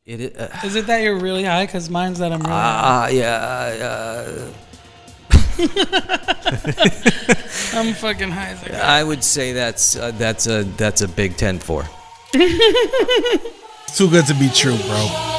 Is it that you're really high? Because mine's that I'm really high. Yeah. I'm fucking high as a guy. I would say that's a Big 10-4. It's too good to be true, bro.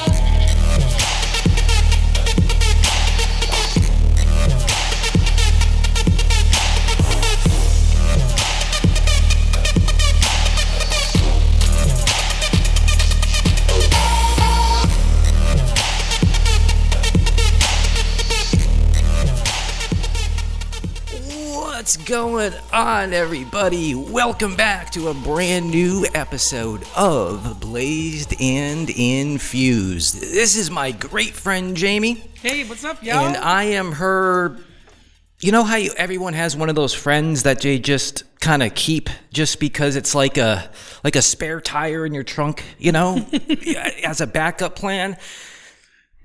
What's going on, everybody? Welcome back to a brand new episode of Blazed and Infused. This is my great friend Jamie. Hey, what's up, y'all? And I am her. You know how everyone has one of those friends that they just kind of keep just because it's like a spare tire in your trunk, you know, as a backup plan.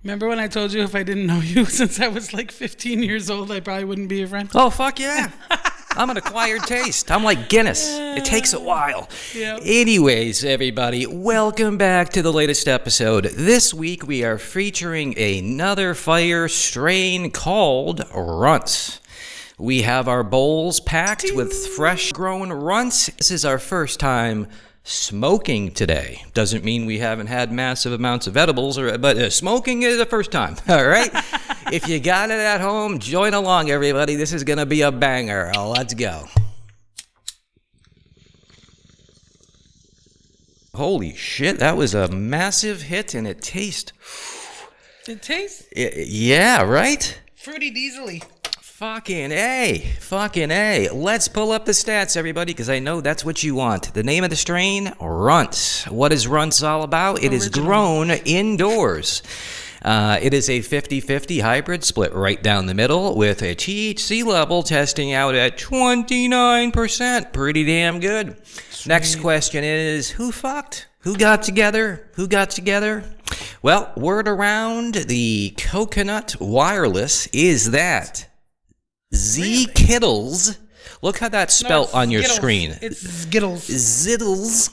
Remember when I told you if I didn't know you since I was like 15 years old, I probably wouldn't be your friend? Oh, fuck yeah. I'm an acquired taste. I'm like Guinness. It takes a while. Yep. Anyways, everybody, welcome back to the latest episode. This week we are featuring another fire strain called Runtz. We have our bowls packed with fresh grown Runtz. This is our first time smoking today. Doesn't mean we haven't had massive amounts of edibles, but smoking is the first time. All right? If you got it at home, join along, everybody. This is going to be a banger. Let's go. Holy shit, that was a massive hit, and it tastes... It tastes? Yeah, right? Fruity diesely. Fucking A. Let's pull up the stats, everybody, because I know that's what you want. The name of the strain, Runtz. What is Runtz all about? It is grown indoors. It is a 50-50 hybrid split right down the middle with a THC level testing out at 29%. Pretty damn good. Sweet. Next question is, who fucked? Who got together? Well, word around the coconut wireless is that Z-Kittles, look how that's spelt on your screen. It's Skittles. Skittles.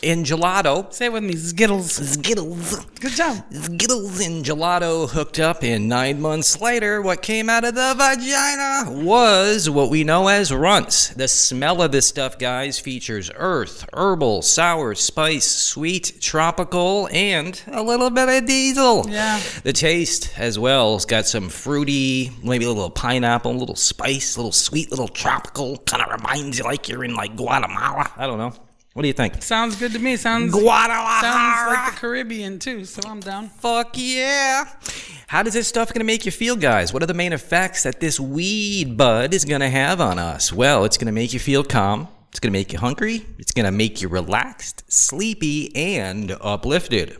In gelato. Say it with me, Skittles. Skittles. Good job. Skittles in gelato hooked up, and 9 months later, what came out of the vagina was what we know as Runtz. The smell of this stuff, guys, features earth, herbal, sour, spice, sweet, tropical, and a little bit of diesel. Yeah. The taste, as well, has got some fruity, maybe a little pineapple, a little spice, a little sweet, little tropical. Kind of reminds you like you're in, like, Guatemala. I don't know. What do you think? Sounds good to me. Sounds Guadalajara. like the Caribbean, too, so I'm down. Fuck yeah. How does this stuff going to make you feel, guys? What are the main effects that this weed bud is going to have on us? Well, it's going to make you feel calm. It's going to make you hungry. It's going to make you relaxed, sleepy, and uplifted.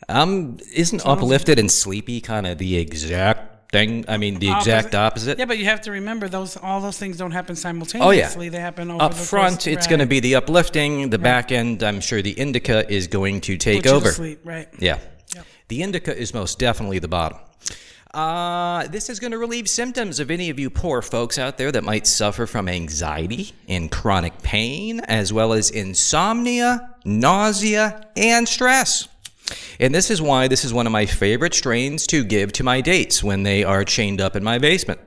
Isn't uplifted and sleepy kind of the exact thing? I mean, the exact opposite. Yeah, but you have to remember all those things don't happen simultaneously. Oh, yeah. They happen over up the front, course. it's going to be the uplifting. The back end, I'm sure the indica is going to take Put you over. to sleep, right? Yeah. Yep. The indica is most definitely the bottom. This is going to relieve symptoms of any of you poor folks out there that might suffer from anxiety and chronic pain, as well as insomnia, nausea, and stress. And this is why this is one of my favorite strains to give to my dates when they are chained up in my basement.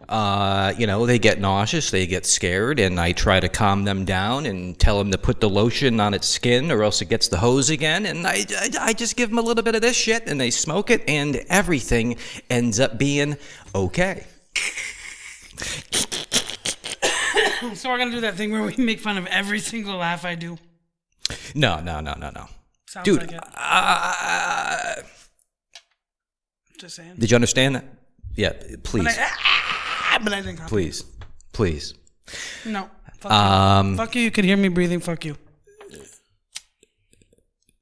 They get nauseous, they get scared, and I try to calm them down and tell them to put the lotion on its skin or else it gets the hose again. And I just give them a little bit of this shit, and they smoke it, and everything ends up being okay. So we're going to do that thing where we make fun of every single laugh I do. No. Sounds Dude, like it. Just saying. Did you understand that? Yeah, please. But I didn't copy. Please. No. Fuck you. Fuck you. You could hear me breathing. Fuck you.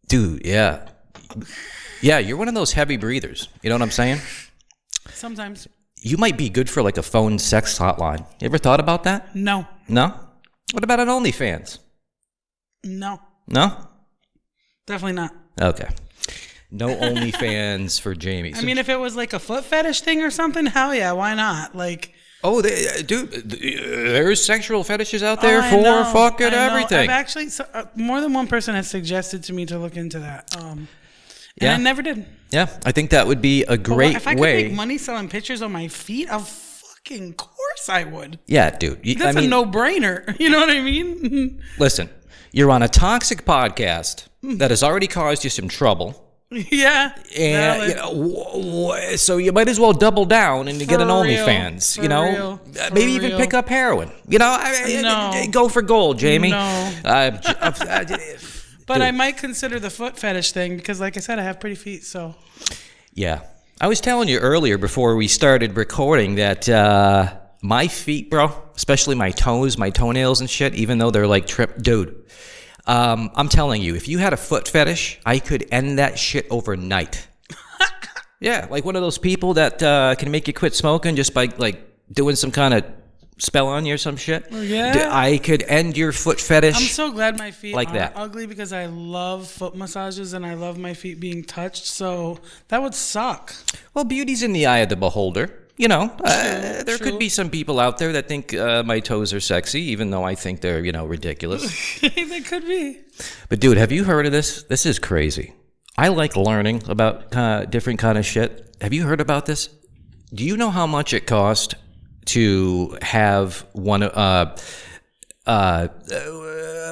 Dude, yeah. Yeah, you're one of those heavy breathers. You know what I'm saying? Sometimes. You might be good for like a phone sex hotline. You ever thought about that? No. No? What about an OnlyFans? No. No? Definitely not. Okay. No OnlyFans for Jamie. I mean, if it was like a foot fetish thing or something, hell yeah, why not? Like, Oh, dude, there's sexual fetishes out there for fucking everything. I've actually, more than one person has suggested to me to look into that. And I never did. Yeah, I think that would be a great way. If I could make money selling pictures on my feet, of fucking course I would. Yeah, dude. That's a no-brainer. You know what I mean? Listen, you're on a toxic podcast that has already caused you some trouble. Yeah. And so you might as well double down and get an OnlyFans. Maybe even pick up heroin. Go for gold, Jamie. No. But dude. I might consider the foot fetish thing because, like I said, I have pretty feet. So. Yeah, I was telling you earlier before we started recording that my feet, bro, especially my toes, my toenails and shit, even though they're like dude. I'm telling you, if you had a foot fetish, I could end that shit overnight. Yeah, like one of those people that can make you quit smoking just by like doing some kind of spell on you or some shit. Yeah. I could end your foot fetish. I'm so glad my feet like are that. Ugly because I love foot massages and I love my feet being touched. So that would suck. Well, beauty's in the eye of the beholder. There could be some people out there that think my toes are sexy, even though I think they're, ridiculous. They could be. But, dude, have you heard of this? This is crazy. I like learning about different kind of shit. Have you heard about this? Do you know how much it cost to have one?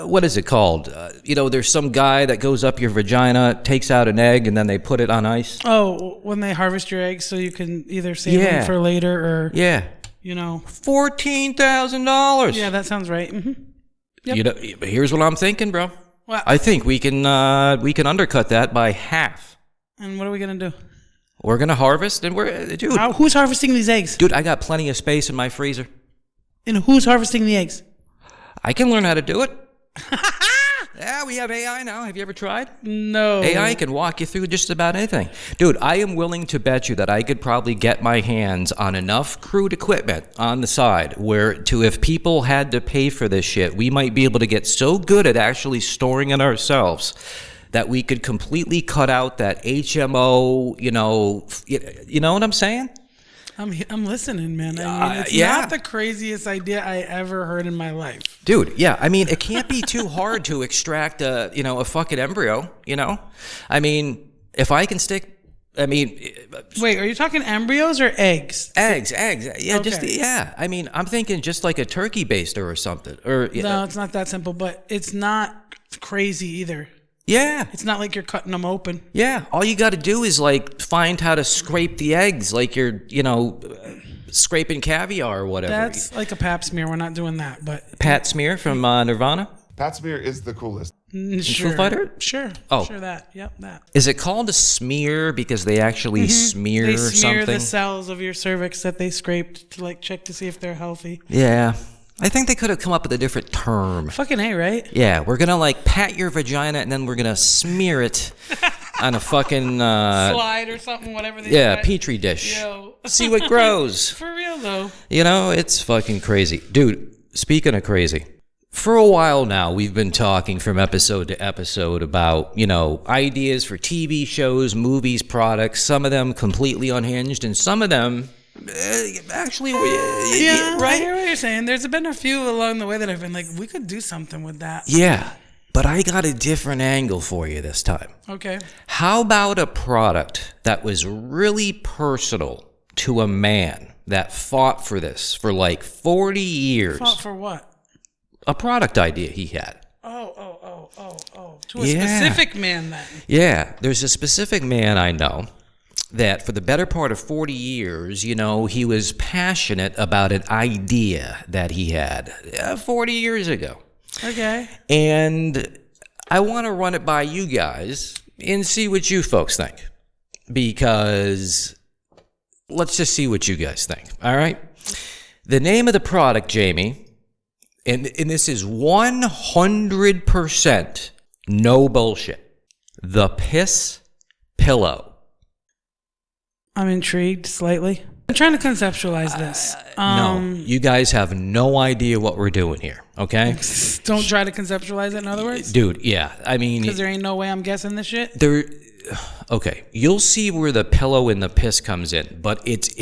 What is it called? There's some guy that goes up your vagina, takes out an egg, and then they put it on ice. Oh, when they harvest your eggs, so you can either save them for later or $14,000. Yeah, that sounds right. Mm-hmm. Yep. Here's what I'm thinking, bro. What? I think we can undercut that by half. And what are we gonna do? We're gonna harvest, and who's harvesting these eggs? Dude, I got plenty of space in my freezer. And who's harvesting the eggs? I can learn how to do it. Yeah, we have AI now. Have you ever tried? No. AI can walk you through just about anything. Dude, I am willing to bet you that I could probably get my hands on enough crude equipment on the side if people had to pay for this shit, we might be able to get so good at actually storing it ourselves that we could completely cut out that HMO, you know what I'm saying? I'm lilistening, man. I mean, it's not the craziest idea I ever heard in my life. Dude, yeah. I mean, it can't be too hard to extract a fucking embryo, I mean, if I can Wait, are you talking embryos or eggs? Eggs. Yeah, okay. I mean, I'm thinking just like a turkey baster or something. No, it's not that simple, but it's not crazy either. Yeah. It's not like you're cutting them open. Yeah. All you got to do is find how to scrape the eggs like you're, scraping caviar or whatever. That's like a pap smear. We're not doing that, but Pat Smear from Nirvana? Pat Smear is the coolest. Sure. Foo Fighter? Sure. Oh. Sure that. Yep, that. Is it called a smear because they actually smear something? They smear the cells of your cervix that they scraped to check to see if they're healthy. Yeah. I think they could have come up with a different term. Fucking A, right? Yeah, we're going to pat your vagina and then we're going to smear it on a fucking... slide or something, whatever they say. Petri dish. Yo. See what grows. For real, though. It's fucking crazy. Dude, speaking of crazy, for a while now, we've been talking from episode to episode about, ideas for TV shows, movies, products, some of them completely unhinged, and some of them... actually, right? I hear what you're saying. There's been a few along the way that I've been like, we could do something with that. Yeah, but I got a different angle for you this time. Okay. How about a product that was really personal to a man that fought for this for 40 years? Fought for what? A product idea he had. Oh. To a specific man, then. Yeah, there's a specific man I know that for the better part of 40 years, he was passionate about an idea that he had 40 years ago. Okay. And I want to run it by you guys and see what you folks think. Because let's just see what you guys think. All right? The name of the product, Jamie, and this is 100% no bullshit. The Piss Pillow. I'm intrigued slightly. I'm trying to conceptualize this. No, you guys have no idea what we're doing here, okay? Don't try to conceptualize it, in other words? Dude, yeah. I mean... Because there ain't no way I'm guessing this shit? Okay, you'll see where the pillow and the piss comes in, but it's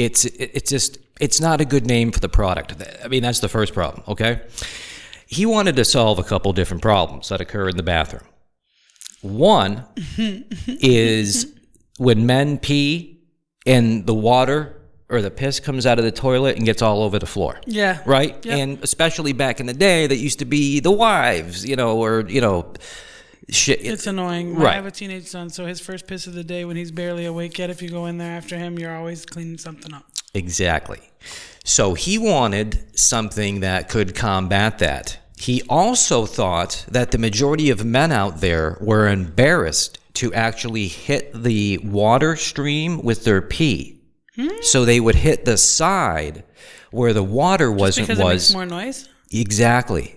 just... It's not a good name for the product. I mean, that's the first problem, okay? He wanted to solve a couple different problems that occur in the bathroom. One is when men pee and the water or the piss comes out of the toilet and gets all over the floor. Yeah. Right? Yep. And especially back in the day, that used to be the wives, shit. It's annoying. Right. I have a teenage son, so his first piss of the day when he's barely awake yet, if you go in there after him, you're always cleaning something up. Exactly. So he wanted something that could combat that. He also thought that the majority of men out there were embarrassed to actually hit the water stream with their pee. So they would hit the side where the water wasn't. Because it makes more noise? Exactly.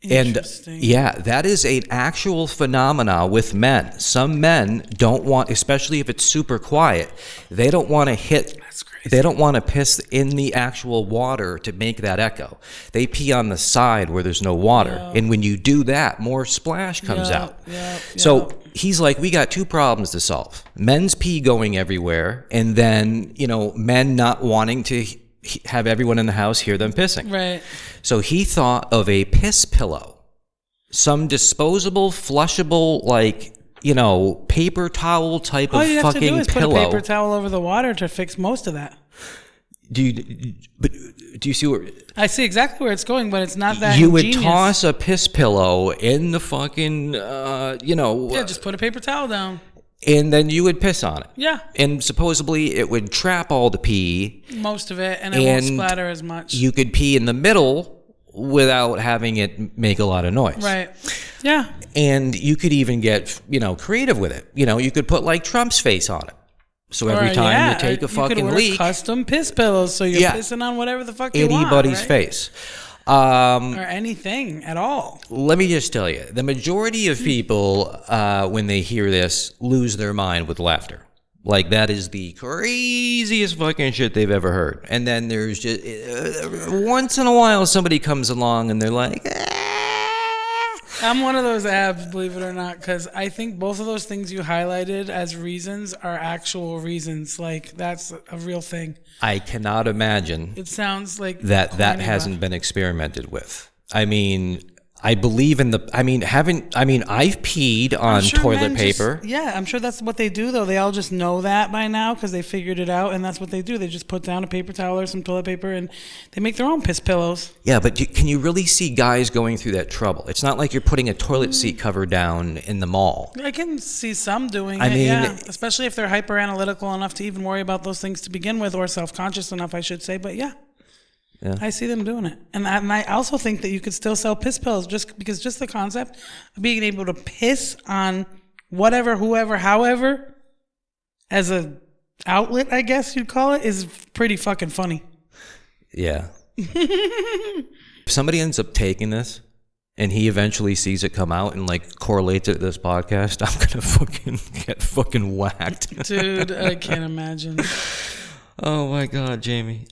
And yeah, that is an actual phenomena with men. Some men don't want, especially if it's super quiet, they don't want to hit. That's crazy. They don't want to piss in the actual water to make that echo. They pee on the side where there's no water. Yeah. And when you do that, more splash comes out. So he's like, we got two problems to solve. Men's pee going everywhere, and then, men not wanting to have everyone in the house hear them pissing. Right. So he thought of a piss pillow, some disposable, flushable, paper towel type of fucking pillow. All you have to do is put a paper towel over the water to fix most of that. Do you see where? I see exactly where it's going, but it's not that You ingenious. would toss a piss pillow in the fucking, Yeah, just put a paper towel down. And then you would piss on it. Yeah. And supposedly it would trap all the pee. Most of it, and it won't splatter as much. You could pee in the middle without having it make a lot of noise. Right. Yeah. And you could even get, creative with it. You could put like Trump's face on it. So every time you take a fucking you could order leak, custom piss pillows, so you're pissing on whatever the fuck you want. Anybody's right? face. Or anything at all. Let me just tell you, the majority of people, when they hear this, lose their mind with laughter. Like, that is the craziest fucking shit they've ever heard. And then there's just, once in a while, somebody comes along and they're like, I'm one of those abs, believe it or not, because I think both of those things you highlighted as reasons are actual reasons. Like, that's a real thing. I cannot imagine It sounds like that hasn't been experimented with. I mean, I believe in I've peed on toilet paper. I'm sure that's what they do, though. They all just know that by now because they figured it out, and that's what they do. They just put down a paper towel or some toilet paper, and they make their own piss pillows. Yeah, but can you really see guys going through that trouble? It's not like you're putting a toilet seat cover down in the mall. I can see some doing it, especially if they're hyper analytical enough to even worry about those things to begin with, or self-conscious enough, I should say. But yeah. I see them doing it. And I also think that you could still sell piss pills because the concept of being able to piss on whatever, whoever, however, as a outlet, I guess you'd call it, is pretty fucking funny. Yeah. If somebody ends up taking this and he eventually sees it come out and correlates it to this podcast, I'm going to fucking get fucking whacked. Dude, I can't imagine. Oh my God, Jamie.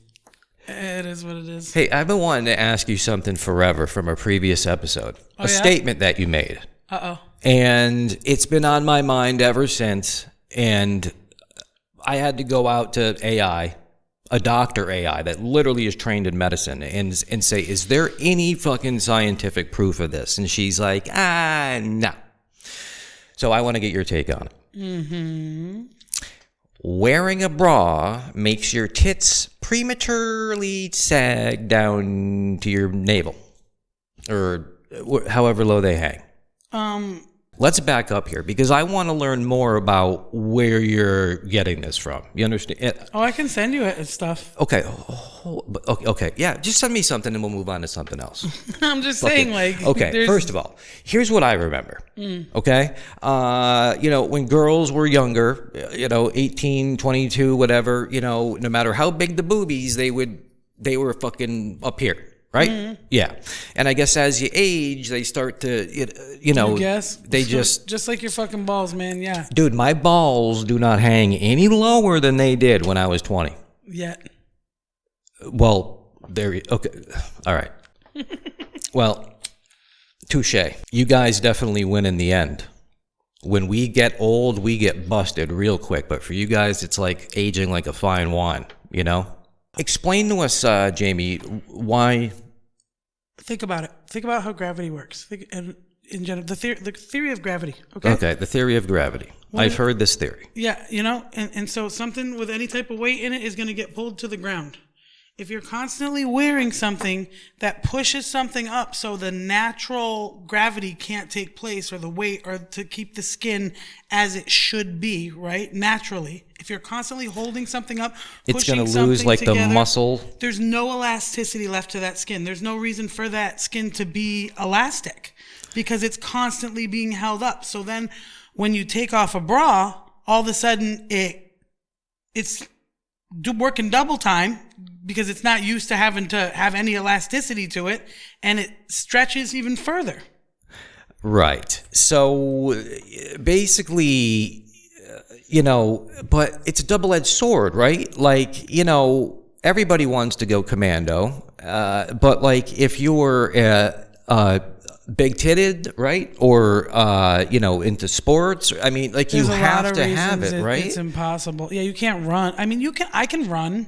It is what it is. Hey, I've been wanting to ask you something forever from a previous episode. A statement that you made. Uh-oh. And it's been on my mind ever since. And I had to go out to AI, a doctor AI that literally is trained in medicine, and say, is there any fucking scientific proof of this? And she's like, no. So I want to get your take on it. Mm-hmm. Wearing a bra makes your tits prematurely sag down to your navel, or however low they hang. Let's back up here because I want to learn more about where you're getting this from. You understand? Oh, I can send you stuff. Okay. Okay. Yeah, just send me something and we'll move on to something else. I'm just saying, Okay, first of all, here's what I remember. Okay? When girls were younger, 18, 22, whatever, no matter how big the boobies, they were fucking up here. Right? Mm-hmm. Yeah. And I guess as you age, they start to, they just like your fucking balls, man. Yeah. Dude, my balls do not hang any lower than they did when I was 20. Yet. Well, okay. All right. Well, touche. You guys definitely win in the end. When we get old, we get busted real quick. But for you guys, it's like aging like a fine wine, Explain to us, Jamie, why. Think about it. Think about how gravity works. And in general, the theory of gravity. Okay. Okay, the theory of gravity. I've heard this theory. Yeah, and so something with any type of weight in it is going to get pulled to the ground. If you're constantly wearing something that pushes something up so the natural gravity can't take place, or the weight, or to keep the skin as it should be, right? Naturally. If you're constantly holding something up, it's going to lose like together, the muscle. There's no elasticity left to that skin. There's no reason for that skin to be elastic because it's constantly being held up. So then when you take off a bra, all of a sudden it's working double time because it's not used to having to have any elasticity to it, and it stretches even further. Right. So basically, but it's a double-edged sword, right? Like, everybody wants to go commando, but like if you're big-titted, right? Or, into sports, I mean, like you have to have it, right? It's impossible. Yeah, you can't run. I mean, I can run,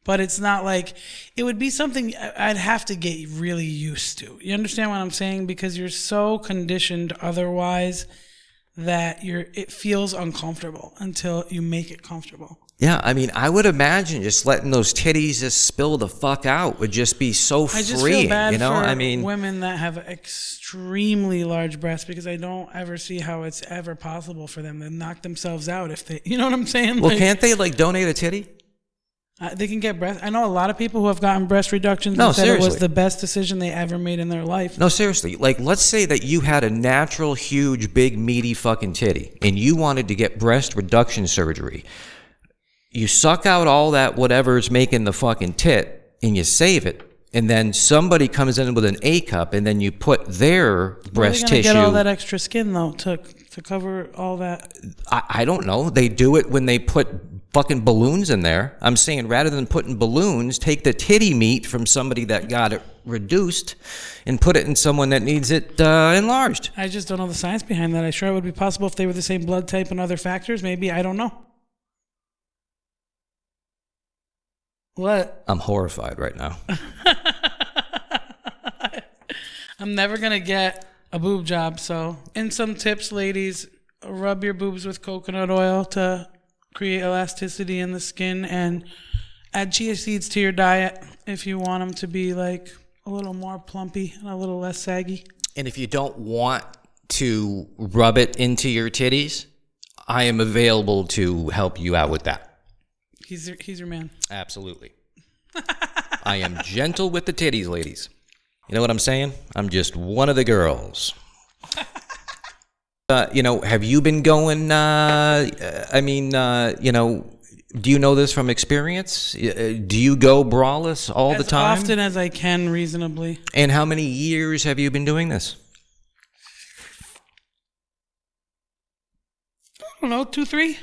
but it's not like, it would be something I'd have to get really used to. You understand what I'm saying? Because you're so conditioned otherwise that it feels uncomfortable until you make it comfortable. Yeah, I mean, I would imagine just letting those titties just spill the fuck out would just be so freeing. I just feel bad for women that have extremely large breasts, because I don't ever see how it's ever possible for them to knock themselves out if they, you know what I'm saying? Well, can't they donate a titty? They can get breast. I know a lot of people who have gotten breast reductions and said it was the best decision they ever made in their life. No, seriously. Like, let's say that you had a natural, huge, big, meaty fucking titty, and you wanted to get breast reduction surgery. You suck out all that whatever's making the fucking tit, and you save it. And then somebody comes in with an A cup, and then you put their breast tissue. Get all that extra skin though to cover all that. I don't know. They do it when they put fucking balloons in there. I'm saying rather than putting balloons, take the titty meat from somebody that got it reduced and put it in someone that needs it enlarged. I just don't know the science behind that. I'm sure it would be possible if they were the same blood type and other factors. Maybe, I don't know. What? I'm horrified right now. I'm never going to get a boob job, so. And some tips, ladies, rub your boobs with coconut oil to create elasticity in the skin, and add chia seeds to your diet if you want them to be like a little more plumpy and a little less saggy. And if you don't want to rub it into your titties, I am available to help you out with that. He's your man. Absolutely. I am gentle with the titties, ladies. You know what I'm saying? I'm just one of the girls. Have you been going, do you know this from experience? Do you go braless all the time? As often as I can, reasonably. And how many years have you been doing this? I don't know, 2, 3.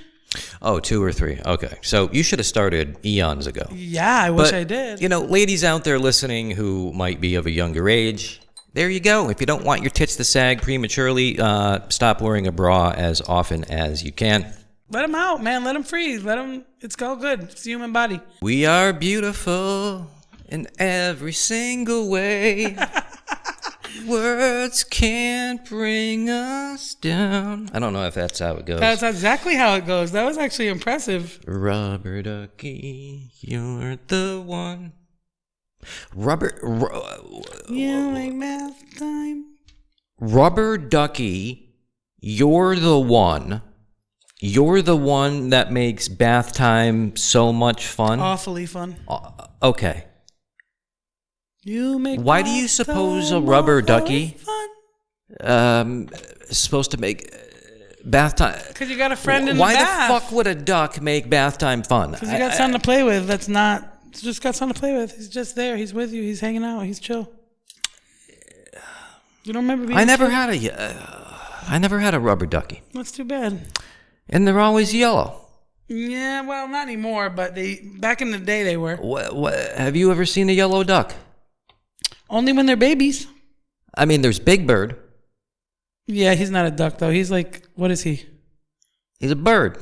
Oh, 2 or 3. Okay. So you should have started eons ago. Yeah, I wish I did. Ladies out there listening who might be of a younger age, there you go. If you don't want your tits to sag prematurely, stop wearing a bra as often as you can. Let them out, man. Let them free. It's all good. It's the human body. We are beautiful in every single way. Words can't bring us down. I don't know if that's how it goes. That's exactly how it goes. That was actually impressive. Rubber ducky, you're the one. You make math time. Rubber ducky, you're the one. You're the one that makes bath time so much fun. Awfully fun. Okay. You make. Why do you suppose a rubber ducky is supposed to make bath time? Because you got a friend in the bath. Why the fuck would a duck make bath time fun? Because you got something to play with. That's not. Just got something to play with. He's just there. He's with you. He's hanging out. He's chill. You don't remember being? I never had a rubber ducky. That's too bad. And they're always yellow. Yeah, well, not anymore. But back in the day they were. What, have you ever seen a yellow duck? Only when they're babies. I mean, there's Big Bird. Yeah, he's not a duck though. He's like, what is he? He's a bird.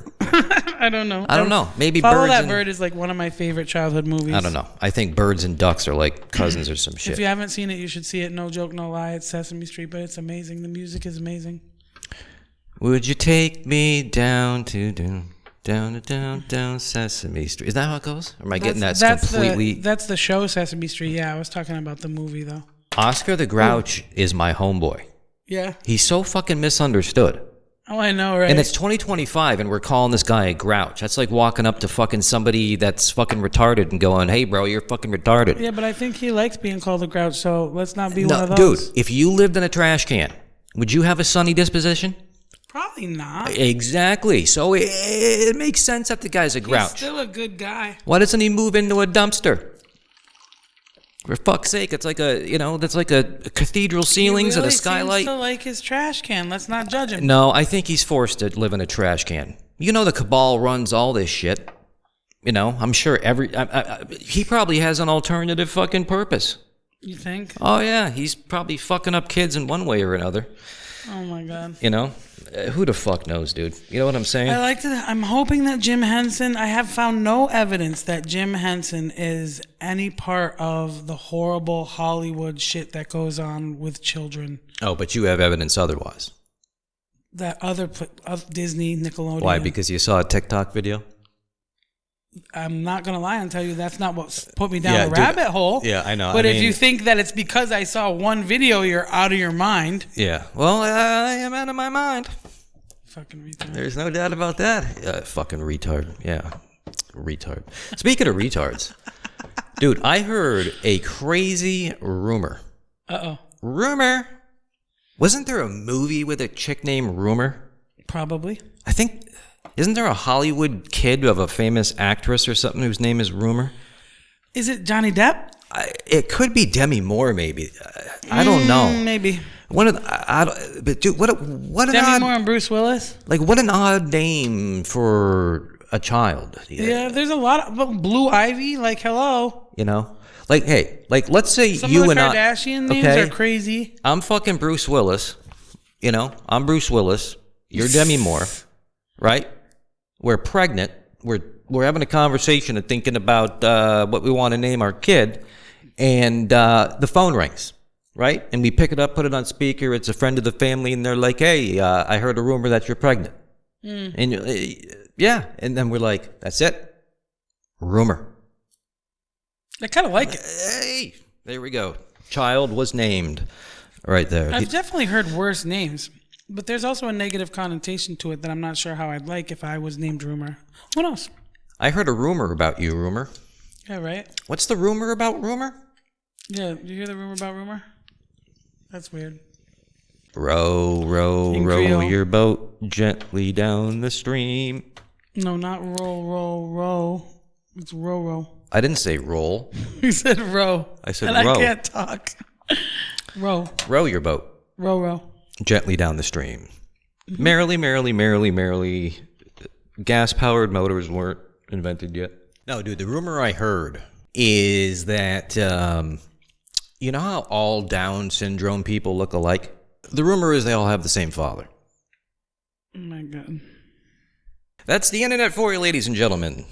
I don't know. I don't know. Maybe Follow That Bird is like one of my favorite childhood movies. I don't know. I think birds and ducks are like cousins or some shit. If you haven't seen it, you should see it. No joke, no lie. It's Sesame Street, but it's amazing. The music is amazing. Would you take me down Sesame Street? Is that how it goes? Or am I getting that completely? That's the show Sesame Street. Yeah, I was talking about the movie though. Oscar the Grouch is my homeboy. Yeah. He's so fucking misunderstood. Oh, I know, right? And it's 2025 and we're calling this guy a grouch. That's like walking up to fucking somebody that's fucking retarded and going, hey, bro, you're fucking retarded. Yeah, but I think he likes being called a grouch, so let's not be one of those. Dude, if you lived in a trash can, would you have a sunny disposition? Probably not. Exactly. So it makes sense that the guy's a grouch. He's still a good guy. Why doesn't he move into a dumpster? For fuck's sake, it's like that's like a cathedral ceilings and a skylight. He seems to like his trash can. Let's not judge him. No, I think he's forced to live in a trash can. You know the cabal runs all this shit. You know, I'm sure he probably has an alternative fucking purpose. You think? Oh yeah, he's probably fucking up kids in one way or another. Oh my God. You know? Who the fuck knows, dude? You know what I'm saying? I'm hoping that Jim Henson, I have found no evidence that Jim Henson is any part of the horrible Hollywood shit that goes on with children. Oh, but you have evidence otherwise. That other Disney, Nickelodeon. Why? Because you saw a TikTok video? I'm not going to lie and tell you that's not what put me down the rabbit hole. Yeah, I know. But if you think that it's because I saw one video, you're out of your mind. Yeah. Well, I am out of my mind. Fucking retard. There's no doubt about that. Fucking retard. Yeah. Retard. Speaking of retards, dude, I heard a crazy rumor. Uh-oh. Rumor? Wasn't there a movie with a chick named Rumor? Probably. I think... Isn't there a Hollywood kid of a famous actress or something whose name is Rumor? Is it Johnny Depp? It could be Demi Moore, maybe. I don't know. Maybe. But dude, what an Demi Moore and Bruce Willis? Like, what an odd name for a child. Yeah, there's a lot of... Blue Ivy, like, hello. You know? Like, hey, like, let's say some you of and the Kardashian names are crazy. I'm fucking Bruce Willis. You know? I'm Bruce Willis. You're Demi Moore. Right? We're pregnant. We're having a conversation and thinking about what we want to name our kid, and the phone rings, right? And we pick it up, put it on speaker. It's a friend of the family, and they're like, "Hey, I heard a rumor that you're pregnant." And yeah, and then we're like, "That's it, rumor." I kind of like it. Hey, there we go. Child was named, right there. I've definitely heard worse names. But there's also a negative connotation to it that I'm not sure how I'd like if I was named Rumor. Who knows? I heard a rumor about you, Rumor. Yeah, right? What's the rumor about Rumor? Yeah, you hear the rumor about Rumor? That's weird. Row, row, In row Creole. your boat gently down the stream. No, not roll, roll, row. It's row, row. I didn't say roll. You said row. I said and row. I can't talk. Row. Row your boat. Row, row. Gently down the stream. Merrily, merrily, merrily, merrily. Gas-powered motors weren't invented yet. No, dude, the rumor I heard is that, you know how all Down syndrome people look alike? The rumor is they all have the same father. Oh, my God. That's the internet for you, ladies and gentlemen.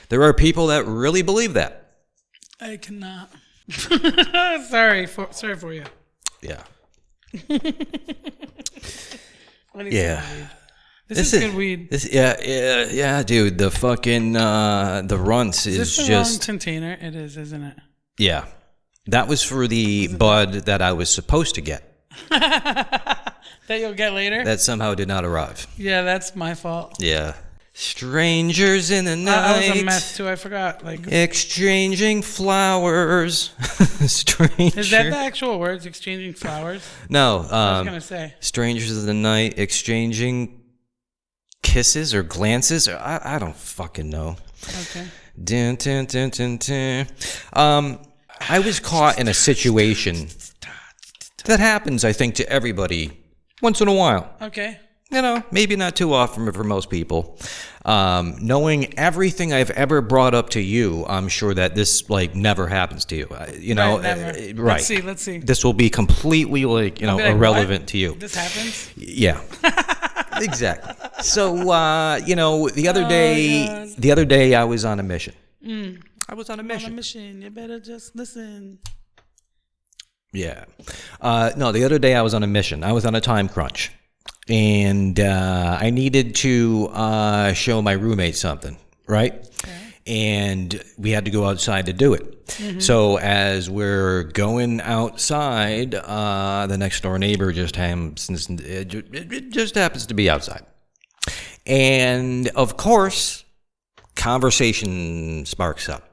There are people that really believe that. I cannot. Sorry for you. Yeah. Yeah. This is good weed. Yeah, dude. The fucking the Runtz is this the just wrong container. It is, isn't it? Yeah, that was for the bud that I was supposed to get. That you'll get later. That somehow did not arrive. Yeah, that's my fault. Yeah. Strangers in the night. I was a mess too. I forgot. Like exchanging flowers. Stranger. Is that the actual words? Exchanging flowers? No. I was gonna say. Strangers in the night exchanging kisses or glances. Or I don't fucking know. Okay. Dun, dun, dun, dun, dun. I was caught in a situation that happens, I think, to everybody once in a while. Okay. You know, maybe not too often for most people. Knowing everything I've ever brought up to you, I'm sure that this like never happens to you. You know, right. Right. Let's see. This will be completely like, you know, irrelevant to you. This happens? Yeah. Exactly. So, the other day I was on a mission. I was on a mission. You better just listen. Yeah. No, the other day I was on a mission. I was on a time crunch. And I needed to show my roommate something, right? Okay. And we had to go outside to do it. Mm-hmm. So as we're going outside, the next door neighbor it just happens to be outside. And of course, conversation sparks up.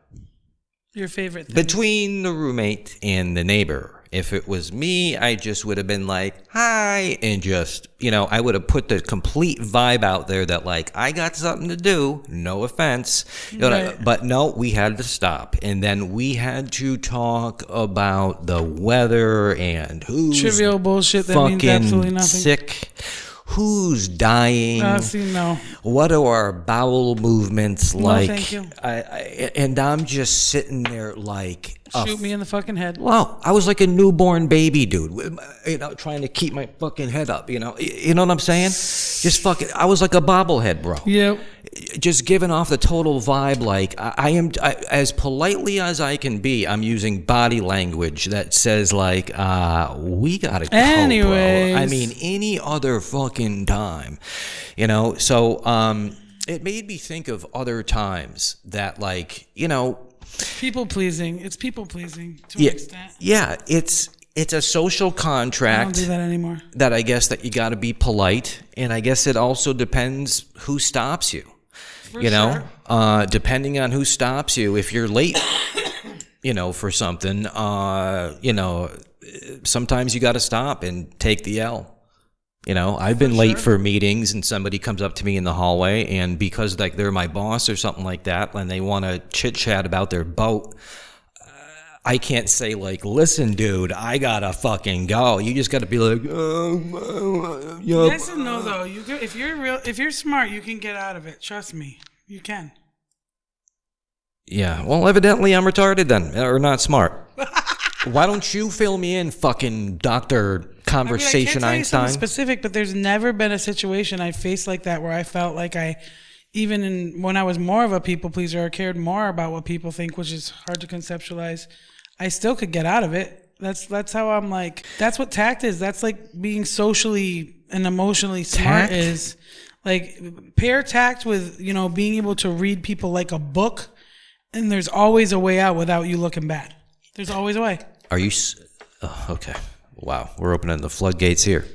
Your favorite thing. Between the roommate and the neighbor. If it was me, I just would have been like, hi, and just, I would have put the complete vibe out there that, like, I got something to do, no offense. Right. But no, we had to stop. And then we had to talk about the weather and who's trivial bullshit that means absolutely nothing. Sick. Who's dying? No. What are our bowel movements like? No, thank you. And I'm just sitting there like... Shoot me in the fucking head. Well, I was like a newborn baby, dude. Trying to keep my fucking head up, You know what I'm saying? Just fucking... I was like a bobblehead, bro. Yep. Just giving off the total vibe like I am... as politely as I can be, I'm using body language that says like, we gotta go, anyways, bro. I mean, any other fucking time, So, it made me think of other times that, like, people pleasing. It's people pleasing to an extent. Yeah, it's a social contract. I don't do that anymore. That I guess that you got to be polite, and I guess it also depends who stops you. For sure. Depending on who stops you, if you're late, for something, sometimes you got to stop and take the L. I've been late for meetings and somebody comes up to me in the hallway and because like they're my boss or something like that and they want to chit chat about their boat, I can't say like, listen, dude, I gotta fucking go. You just gotta be like, yes and no though. If you're smart, you can get out of it. Trust me, you can. Yeah. Well, evidently I'm retarded then, or not smart. Why don't you fill me in, fucking Dr. Conversation I can't tell Einstein? You specific, but there's never been a situation I faced like that where I felt like when I was more of a people pleaser or cared more about what people think, which is hard to conceptualize, I still could get out of it. That's how I'm like, that's what tact is. That's like being socially and emotionally smart is. Like, pair tact with, being able to read people like a book, and there's always a way out without you looking bad. There's always a way. Are you... okay. Wow. We're opening the floodgates here.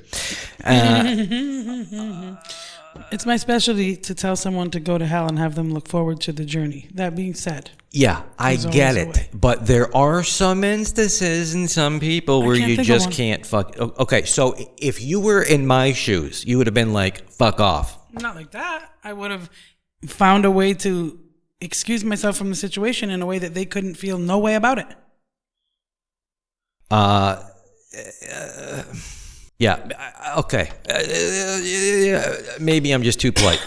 It's my specialty to tell someone to go to hell and have them look forward to the journey. That being said... Yeah, I get it. But there are some instances and some people where you just can't fuck... Okay, so if you were in my shoes, you would have been like, fuck off. Not like that. I would have found a way to excuse myself from the situation in a way that they couldn't feel no way about it. Yeah. Okay. Maybe I'm just too polite.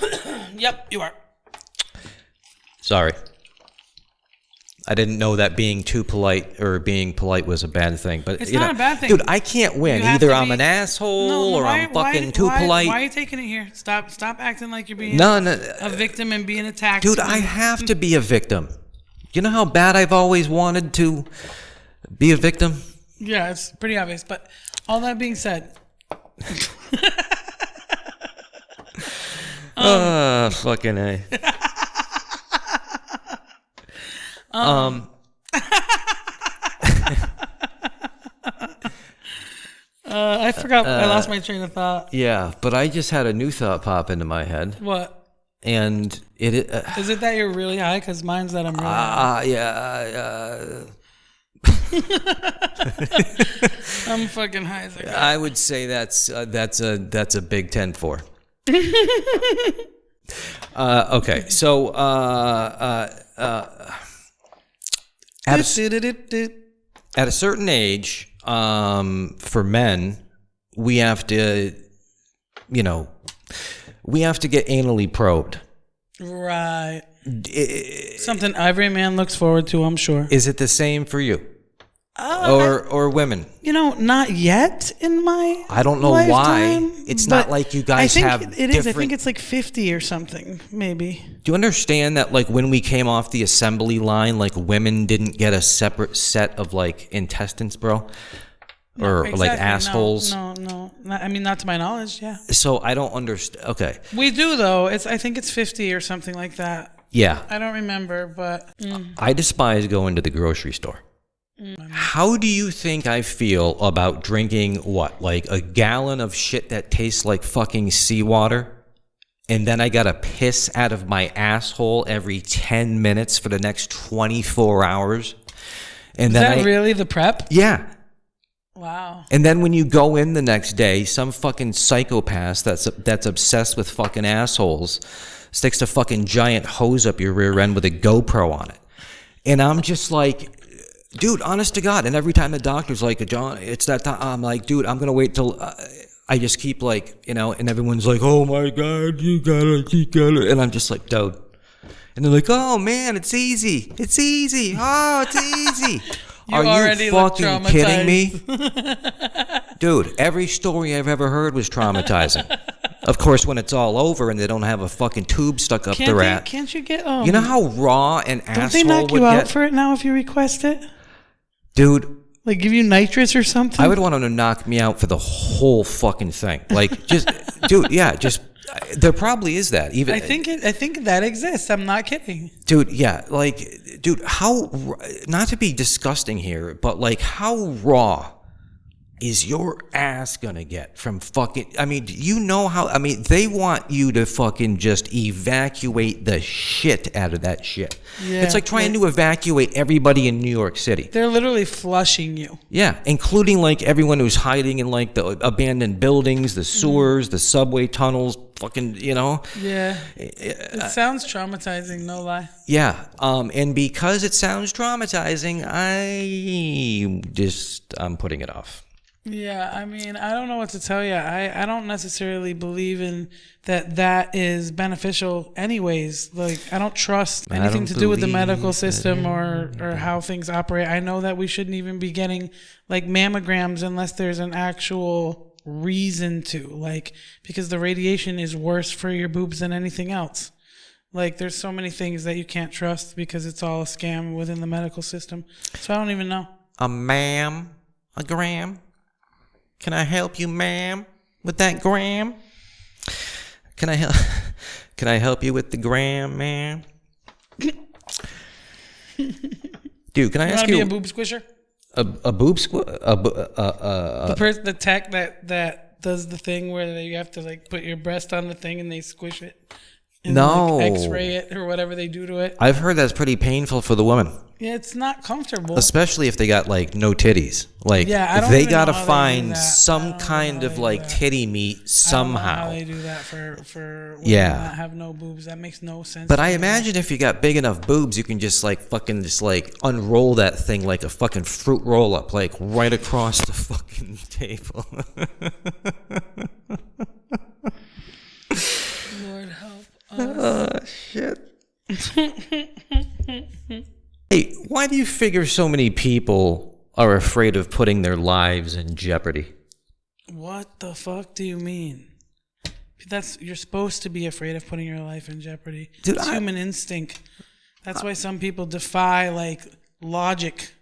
Yep, you are. Sorry. I didn't know that being too polite or being polite was a bad thing, but it's not a bad thing. Dude, I can't win. Either I'm an asshole or I'm fucking too polite. Why are you taking it here? Stop acting like you're being a victim and being attacked. Dude, I have to be a victim. You know how bad I've always wanted to be a victim? Yeah, it's pretty obvious. But all that being said, fucking A. I forgot. I lost my train of thought. Yeah, but I just had a new thought pop into my head. What? And it is it that you're really high? Because mine's that I'm really high. Yeah. I'm fucking high as a guy. I would say that's a big 10-4. Okay, so at a certain age, for men, we have to get anally probed. Right. Something every man looks forward to, I'm sure. Is it the same for you? or women? Not yet in my I don't know lifetime, why. It's not like you guys have it is. I think it's like 50 or something, maybe. Do you understand that, like, when we came off the assembly line, like, women didn't get a separate set of, like, intestines, bro? Or, exactly. Like, assholes? No. Not to my knowledge, yeah. So, I don't understand. Okay. We do, though. I think it's 50 or something like that. Yeah. I don't remember, but... I despise going to the grocery store. How do you think I feel about drinking, like a gallon of shit that tastes like fucking seawater, and then I gotta piss out of my asshole every 10 minutes for the next 24 hours? And Is that really the prep? Yeah. Wow. And then when you go in the next day, some fucking psychopath that's obsessed with fucking assholes sticks a fucking giant hose up your rear end with a GoPro on it. And I'm just like... Dude, honest to God. And every time the doctor's like, John, it's that time. I'm like, dude, I'm going to wait till I just keep like, and everyone's like, oh my God, you got it. And I'm just like, dude. And they're like, oh man, it's easy. It's easy. Oh, it's easy. Are you fucking kidding me? Dude, every story I've ever heard was traumatizing. Of course, when it's all over and they don't have a fucking tube stuck up their ass. Can't you get... You know how raw an asshole would get? Don't they knock you out for it now if you request it? Dude. Like give you nitrous or something? I would want them to knock me out for the whole fucking thing. Like, just... Dude, yeah, just... There probably is that. Even I think that exists. I'm not kidding. Dude, yeah. Like, dude, how... Not to be disgusting here, but like, how raw... is your ass gonna get from fucking... they want you to fucking just evacuate the shit out of that shit. Yeah, it's like trying to evacuate everybody in New York City. They're literally flushing you. Yeah, including like everyone who's hiding in like the abandoned buildings, the sewers, the subway tunnels, fucking, Yeah. It sounds traumatizing, no lie. Yeah, and because it sounds traumatizing, I'm putting it off. Yeah, I don't know what to tell you. I don't necessarily believe in that is beneficial anyways. Like, I don't trust anything to do with the medical system or how things operate. I know that we shouldn't even be getting, like, mammograms unless there's an actual reason to. Like, because the radiation is worse for your boobs than anything else. Like, there's so many things that you can't trust because it's all a scam within the medical system. So I don't even know. A gram? Can I help you, ma'am, with that gram? Can I help you with the gram, ma'am? Dude, can I ask you? You want to be a boob squisher? A boob squish? The tech that does the thing where you have to like put your breast on the thing and they squish it. And no. Like X-ray it or whatever they do to it. I've heard that's pretty painful for the woman. Yeah, it's not comfortable. Especially if they got like no titties. Like, yeah, they gotta find some kind of like titty meat somehow. I don't know how they do that for women that have no boobs. That makes no sense. But I imagine if you got big enough boobs, you can just like fucking just like unroll that thing like a fucking fruit roll up, like right across the fucking table. Lord help us. Oh shit. Hey, why do you figure so many people are afraid of putting their lives in jeopardy? What the fuck do you mean? You're supposed to be afraid of putting your life in jeopardy. Dude, it's human instinct. That's why some people defy like logic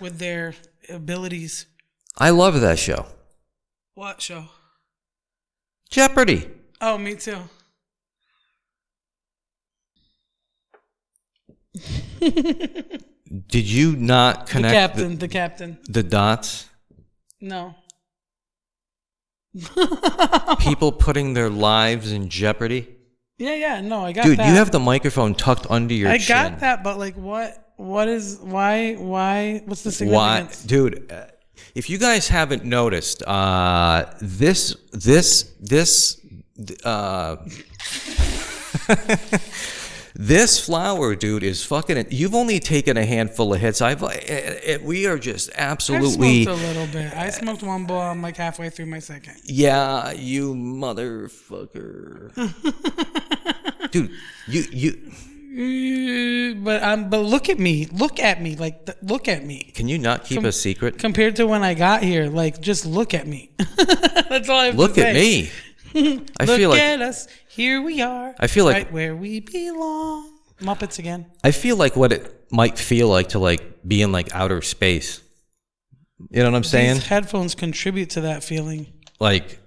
with their abilities. I love that show. What show? Jeopardy. Oh, me too. Did you not connect the captain the dots? No. People putting their lives in jeopardy? Yeah, no, I got that. Dude, you have the microphone tucked under your chin. I got that, but like what is why what's the significance? Why, dude, if you guys haven't noticed, this this flower, dude, is fucking... You've only taken a handful of hits. We are just absolutely... I smoked a little bit. I smoked one bowl. I'm like halfway through my second. Yeah, you motherfucker. Dude, you but look at me, look at me. Look at me. Can you not keep a secret? Compared to when I got here, like, just look at me. That's all I have look to say. Look at me. Look at us. Here we are. I feel like right where we belong. Muppets again. I feel like what it might feel like to like be in like outer space. You know what I'm saying? These headphones contribute to that feeling. Like,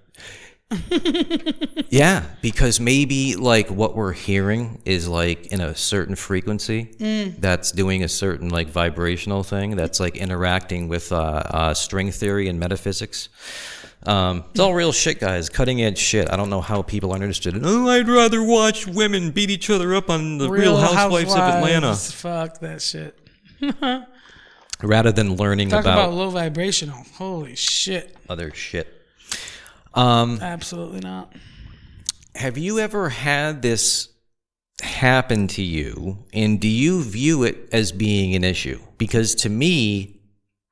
yeah, because maybe like what we're hearing is like in a certain frequency that's doing a certain like vibrational thing that's like interacting with string theory and metaphysics. It's all real shit, guys. Cutting edge shit. I don't know how people aren't interested in. Oh, I'd rather watch women beat each other up on the Real Housewives of Atlanta. Fuck that shit. Rather than learning Talk about low vibrational. Holy shit. Other shit. Absolutely not. Have you ever had this happen to you, and do you view it as being an issue? Because to me,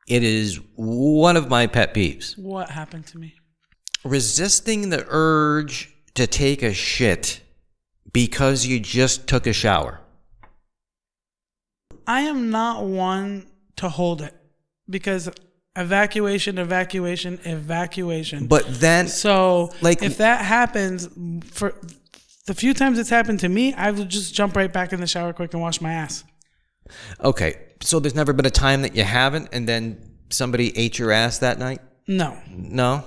it is one of my pet peeves. What happened to me? Resisting the urge to take a shit because you just took a shower. I am not one to hold it because evacuation. But then, so like, if that happens, for the few times it's happened to me, I will just jump right back in the shower quick and wash my ass. Okay, so there's never been a time that you haven't, and then somebody ate your ass that night? No?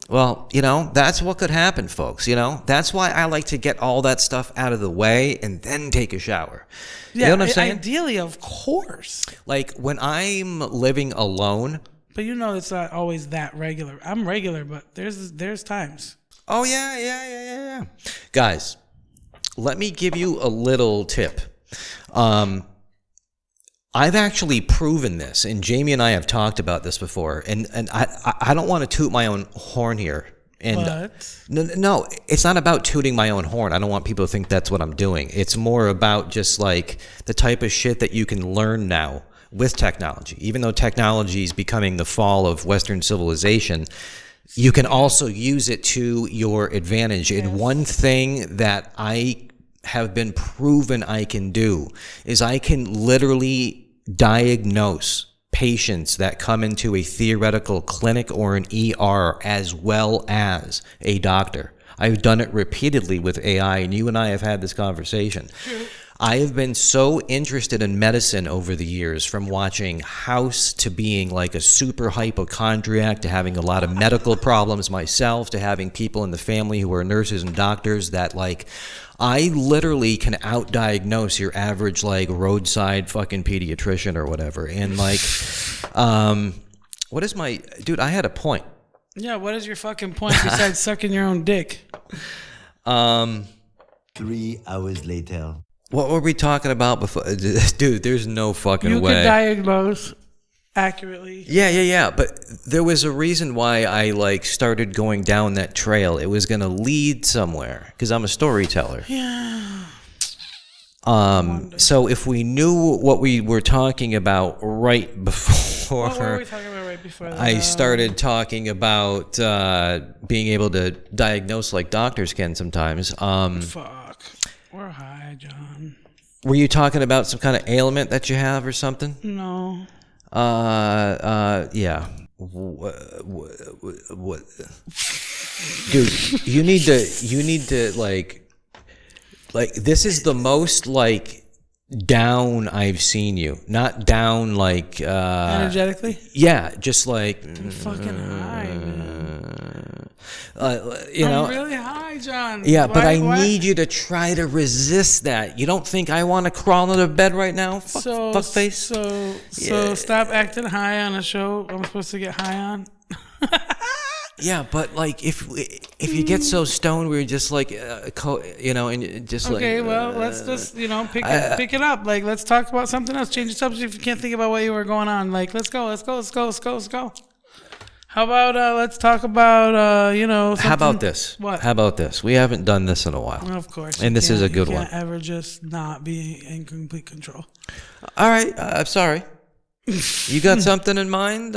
Well, you know, that's what could happen, folks, you know? That's why I like to get all that stuff out of the way and then take a shower. Yeah, you know what I'm saying? Ideally, of course. Like, when I'm living alone... But you know it's not always that regular. I'm regular, but there's times. Oh, yeah. Guys, let me give you a little tip. I've actually proven this, and Jamie and I have talked about this before, and I don't want to toot my own horn here. And no, it's not about tooting my own horn. I don't want people to think that's what I'm doing. It's more about just like the type of shit that you can learn now with technology. Even though technology is becoming the fall of Western civilization, you can also use it to your advantage. Yes. And one thing that I have been proven I can do is I can literally diagnose patients that come into a theoretical clinic or an ER as well as a doctor. I've done it repeatedly with AI, and you and I have had this conversation. I have been so interested in medicine over the years, from watching House to being like a super hypochondriac to having a lot of medical problems myself to having people in the family who are nurses and doctors that like I literally can outdiagnose your average like roadside fucking pediatrician or whatever. And like what is my dude, I had a point. Yeah, what is your fucking point besides sucking your own dick? 3 hours later. What were we talking about before? Dude, there's no fucking way. You could diagnose accurately. Yeah. But there was a reason why I like started going down that trail. It was going to lead somewhere because I'm a storyteller. Yeah. So if we knew what we were talking about right before... What were we talking about right before that? I started talking about being able to diagnose like doctors can sometimes. Fuck. We're high, John. Were you talking about some kind of ailment that you have or something? No. Yeah. What? Dude, you need to like this is the most like down I've seen you. Not down like energetically? Yeah, just like I'm fucking high, man. You know, I'm really high, John. Yeah, but I need you to try to resist that. You don't think I want to crawl into bed right now? Fuck face. So stop acting high on a show I'm supposed to get high on. Yeah, but like if you get so stoned, we're just like, you know, and just like. Okay, well, let's just pick it up. Like, let's talk about something else. Change the subject if you can't think about what you were going on. Like, let's go. How about let's talk about something. How about this? What? How about this? We haven't done this in a while. Of course. And this is a good one. You can't ever just not be in complete control. All right, I'm sorry. You got something in mind?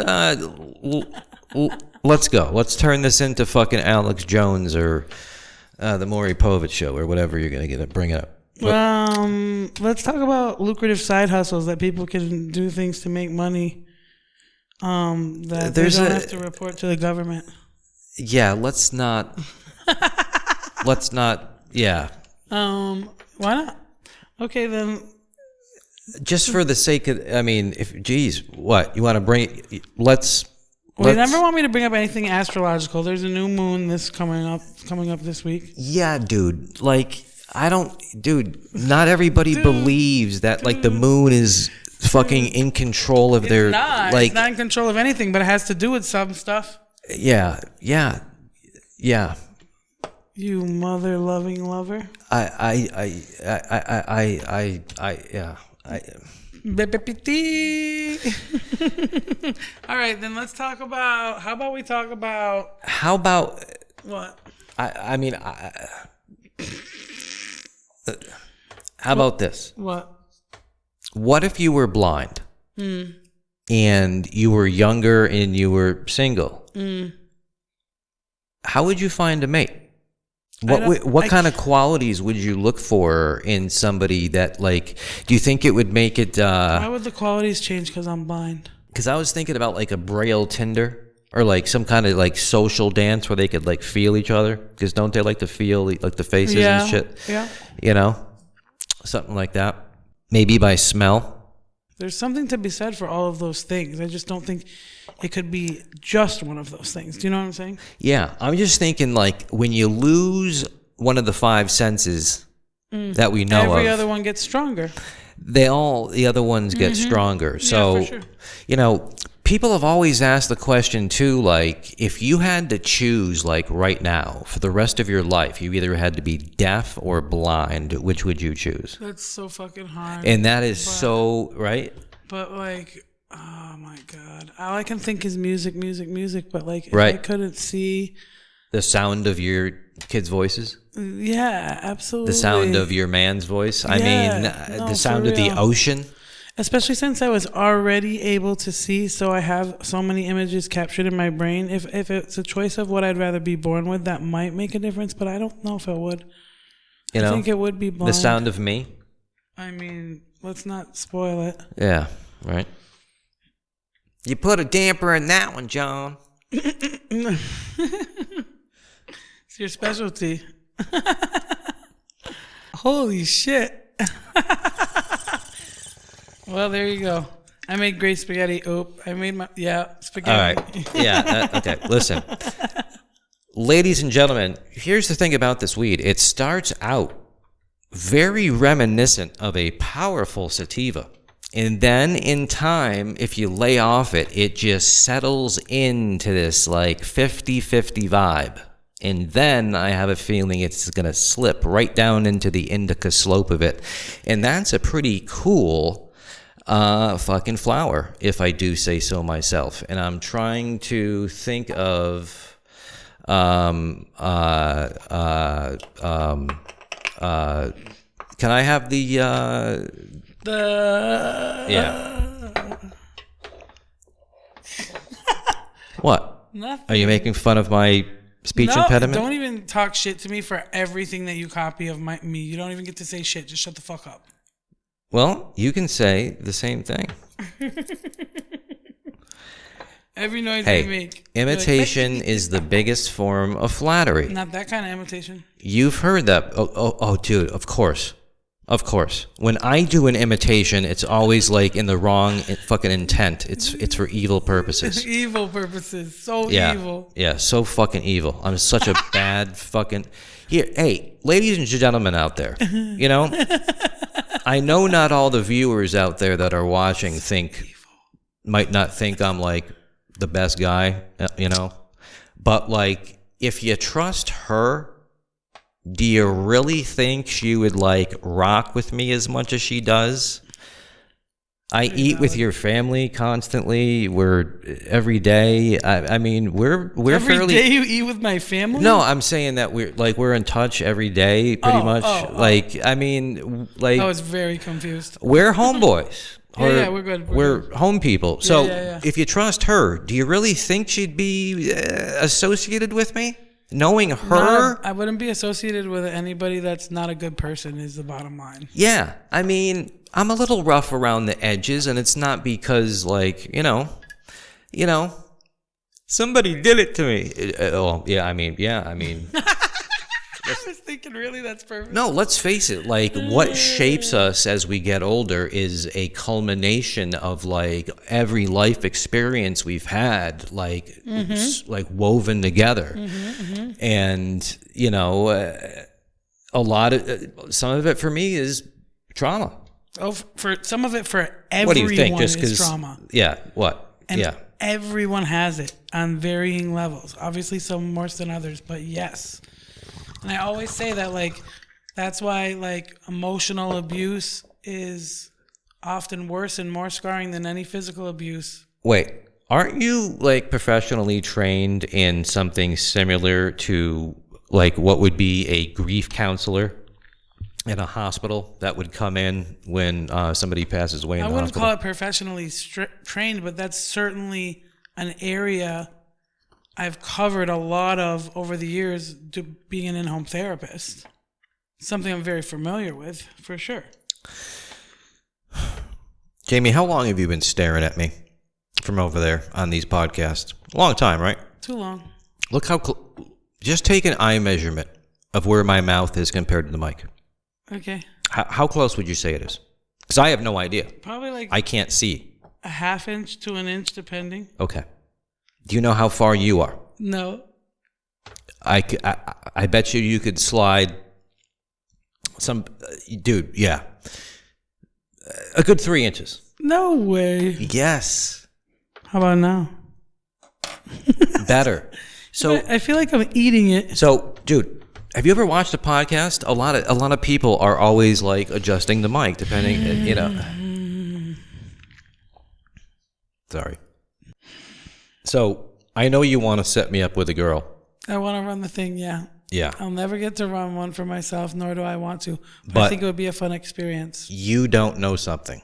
Let's go. Let's turn this into fucking Alex Jones or the Maury Povich show or whatever you're gonna bring it up. Let's talk about lucrative side hustles that people can do things to make money. That they don't have to report to the government. Yeah, let's not. Let's not. Yeah. Why not? Okay, then. Just for the sake of, I mean, what you want to bring? Let's. Well, you never want me to bring up anything astrological. There's a new moon coming up this week. Yeah, dude. Like, not everybody believes that, like, the moon is fucking in control of their, like. It's not in control of anything, but it has to do with some stuff. Yeah. You mother-loving lover. Yeah. All right, then let's talk about. How about what? How about this? What? What if you were blind and you were younger and you were single? How would you find a mate? What kind of qualities would you look for in somebody that, like, do you think it would make it... Why would the qualities change because I'm blind? Because I was thinking about, like, a Braille Tinder or, like, some kind of, like, social dance where they could, like, feel each other. Because don't they like to feel, like, the faces and shit? Yeah. You know? Something like that. Maybe by smell. There's something to be said for all of those things. I just don't think it could be just one of those things. Do you know what I'm saying? Yeah. I'm just thinking, like, when you lose one of the five senses that we know every other one gets stronger. The other ones get stronger. So, yeah, for sure. You know, people have always asked the question, too, like, if you had to choose, like, right now, for the rest of your life, you either had to be deaf or blind, which would you choose? That's so fucking hard. And that is so, right? But, like... Oh my God! All I can think is music. But like, if right. I couldn't see the sound of your kids' voices. Yeah, absolutely. The sound of your man's voice. I mean, the sound of the ocean. Especially since I was already able to see, so I have so many images captured in my brain. If it's a choice of what I'd rather be born with, that might make a difference. But I don't know if it would. I think it would be blind. The sound of me. I mean, let's not spoil it. Yeah. Right. You put a damper in that one, John. It's your specialty. Holy shit. Well, there you go. I made great spaghetti. Spaghetti. All right. Yeah. Okay. Listen. Ladies and gentlemen, here's the thing about this weed. It starts out very reminiscent of a powerful sativa. And then in time, if you lay off it, it just settles into this like 50-50 vibe. And then I have a feeling it's going to slip right down into the indica slope of it. And that's a pretty cool fucking flower, if I do say so myself. And I'm trying to think of can I have the yeah. What? Nothing. Are you making fun of my speech impediment? Don't even talk shit to me for everything that you copy of me. You don't even get to say shit. Just shut the fuck up. Well, you can say the same thing. Every noise we make. Imitation is the biggest form of flattery. Not that kind of imitation. You've heard that. Oh, dude, of course. Of course. When I do an imitation, it's always like in the wrong fucking intent. It's for evil purposes. Evil purposes. So evil. Yeah, so fucking evil. I'm such a bad fucking... Here, hey, ladies and gentlemen out there, you know, I know not all the viewers out there that are watching might not think I'm like the best guy, you know, but like if you trust her, do you really think she would like rock with me as much as she does? I eat with your family constantly. We're every day. I mean, we're every fairly. Every day you eat with my family? No, I'm saying that we're in touch every day, pretty much. Like, I mean, like. I was very confused. We're homeboys. Yeah, we're good. We're home people. So yeah. if you trust her, do you really think she'd be associated with me? knowing her, I wouldn't be associated with anybody that's not a good person is the bottom line. Yeah. I mean, I'm a little rough around the edges, and it's not because, like, you know, somebody did it to me. I mean. I was thinking, really, that's perfect. No, let's face it. Like, what shapes us as we get older is a culmination of, like, every life experience we've had, like, like woven together. And, you know, some of it for me is trauma. Oh, for some of it, for everyone, what do you think? Just is trauma. Yeah. What? And yeah. Everyone has it on varying levels. Obviously, some worse than others, but yes. And I always say that, like, that's why, like, emotional abuse is often worse and more scarring than any physical abuse. Wait, aren't you, like, professionally trained in something similar to, like, what would be a grief counselor in a hospital that would come in when somebody passes away in the hospital? I wouldn't call it professionally trained, but that's certainly an area I've covered a lot of over the years to being an in-home therapist. Something I'm very familiar with, for sure. Jamie, how long have you been staring at me from over there on these podcasts? Long time, right? Too long. Look how just take an eye measurement of where my mouth is compared to the mic. Okay. How close would you say it is? Because I have no idea. Probably like I can't see. a half inch to an inch, depending. Okay. Do you know how far you are? No. I bet you could slide some, dude, yeah. A good 3 inches. No way. Yes. How about now? Better. So I feel like I'm eating it. So, dude, have you ever watched a podcast? A lot of people are always like adjusting the mic, depending, you know. Sorry. So I know you want to set me up with a girl. I want to run the thing, yeah. Yeah. I'll never get to run one for myself, nor do I want to. But But I think it would be a fun experience. You don't know something.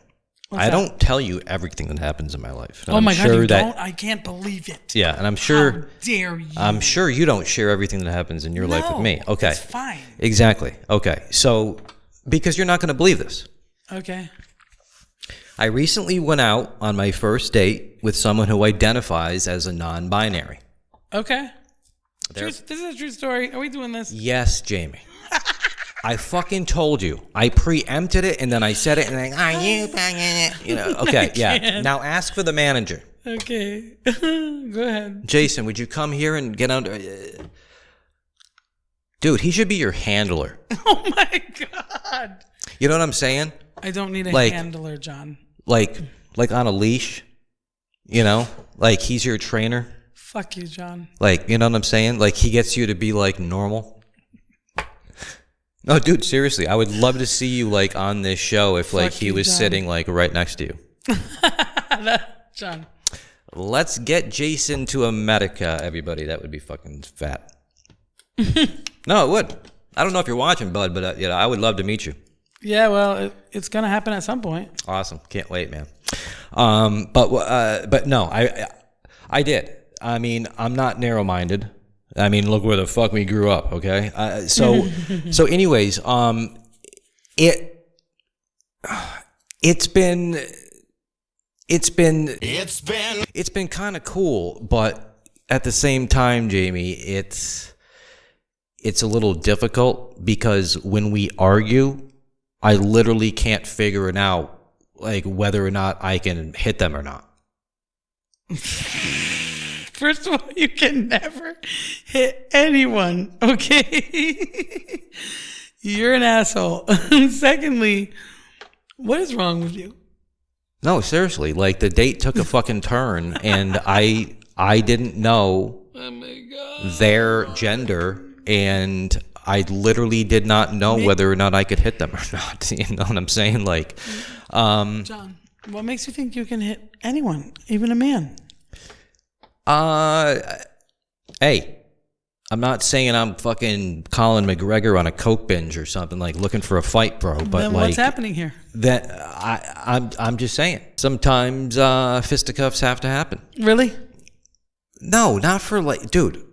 What's I that? don't tell you everything that happens in my life. And Oh I'm my God, sure you that, don't? I can't believe it. Yeah, and I'm sure. How dare you? I'm sure you don't share everything that happens in your life with me. Okay. It's fine. Exactly. Okay. So, because you're not going to believe this. Okay. I recently went out on my first date with someone who identifies as a non-binary. Okay. This is a true story. Are we doing this? Yes, Jamie. I fucking told you. I preempted it, and then I said it, and then, you know, okay, yeah. Now ask for the manager. Okay. Go ahead. Jason, would you come here and get under... Dude, he should be your handler. Oh, my God. You know what I'm saying? I don't need a handler, John. Like on a leash, you know? Like he's your trainer. Fuck you, John. Like, you know what I'm saying? Like he gets you to be like normal. No, dude, seriously, I would love to see you like on this show if like he was sitting like right next to you. John. Let's get Jason to America, everybody. That would be fucking fat. No, it would. I don't know if you're watching, bud, but you know, I would love to meet you. Yeah, well, it's gonna happen at some point. Awesome, can't wait, man. But no, I did. I mean, I'm not narrow-minded. I mean, look where the fuck we grew up. Okay, so anyways, it's been kind of cool, but at the same time, Jamie, it's a little difficult because when we argue, I literally can't figure it out, like whether or not I can hit them or not. First of all, you can never hit anyone, okay? You're an asshole. Secondly, what is wrong with you? No, seriously, like the date took a fucking turn, and I didn't know their gender, and I literally did not know whether or not I could hit them or not. You know what I'm saying? Like, John, what makes you think you can hit anyone, even a man? Hey, I'm not saying I'm fucking Colin McGregor on a coke binge or something, like looking for a fight, bro. But then like, what's happening here? That I'm just saying. Sometimes fisticuffs have to happen. Really? No, not for like, dude.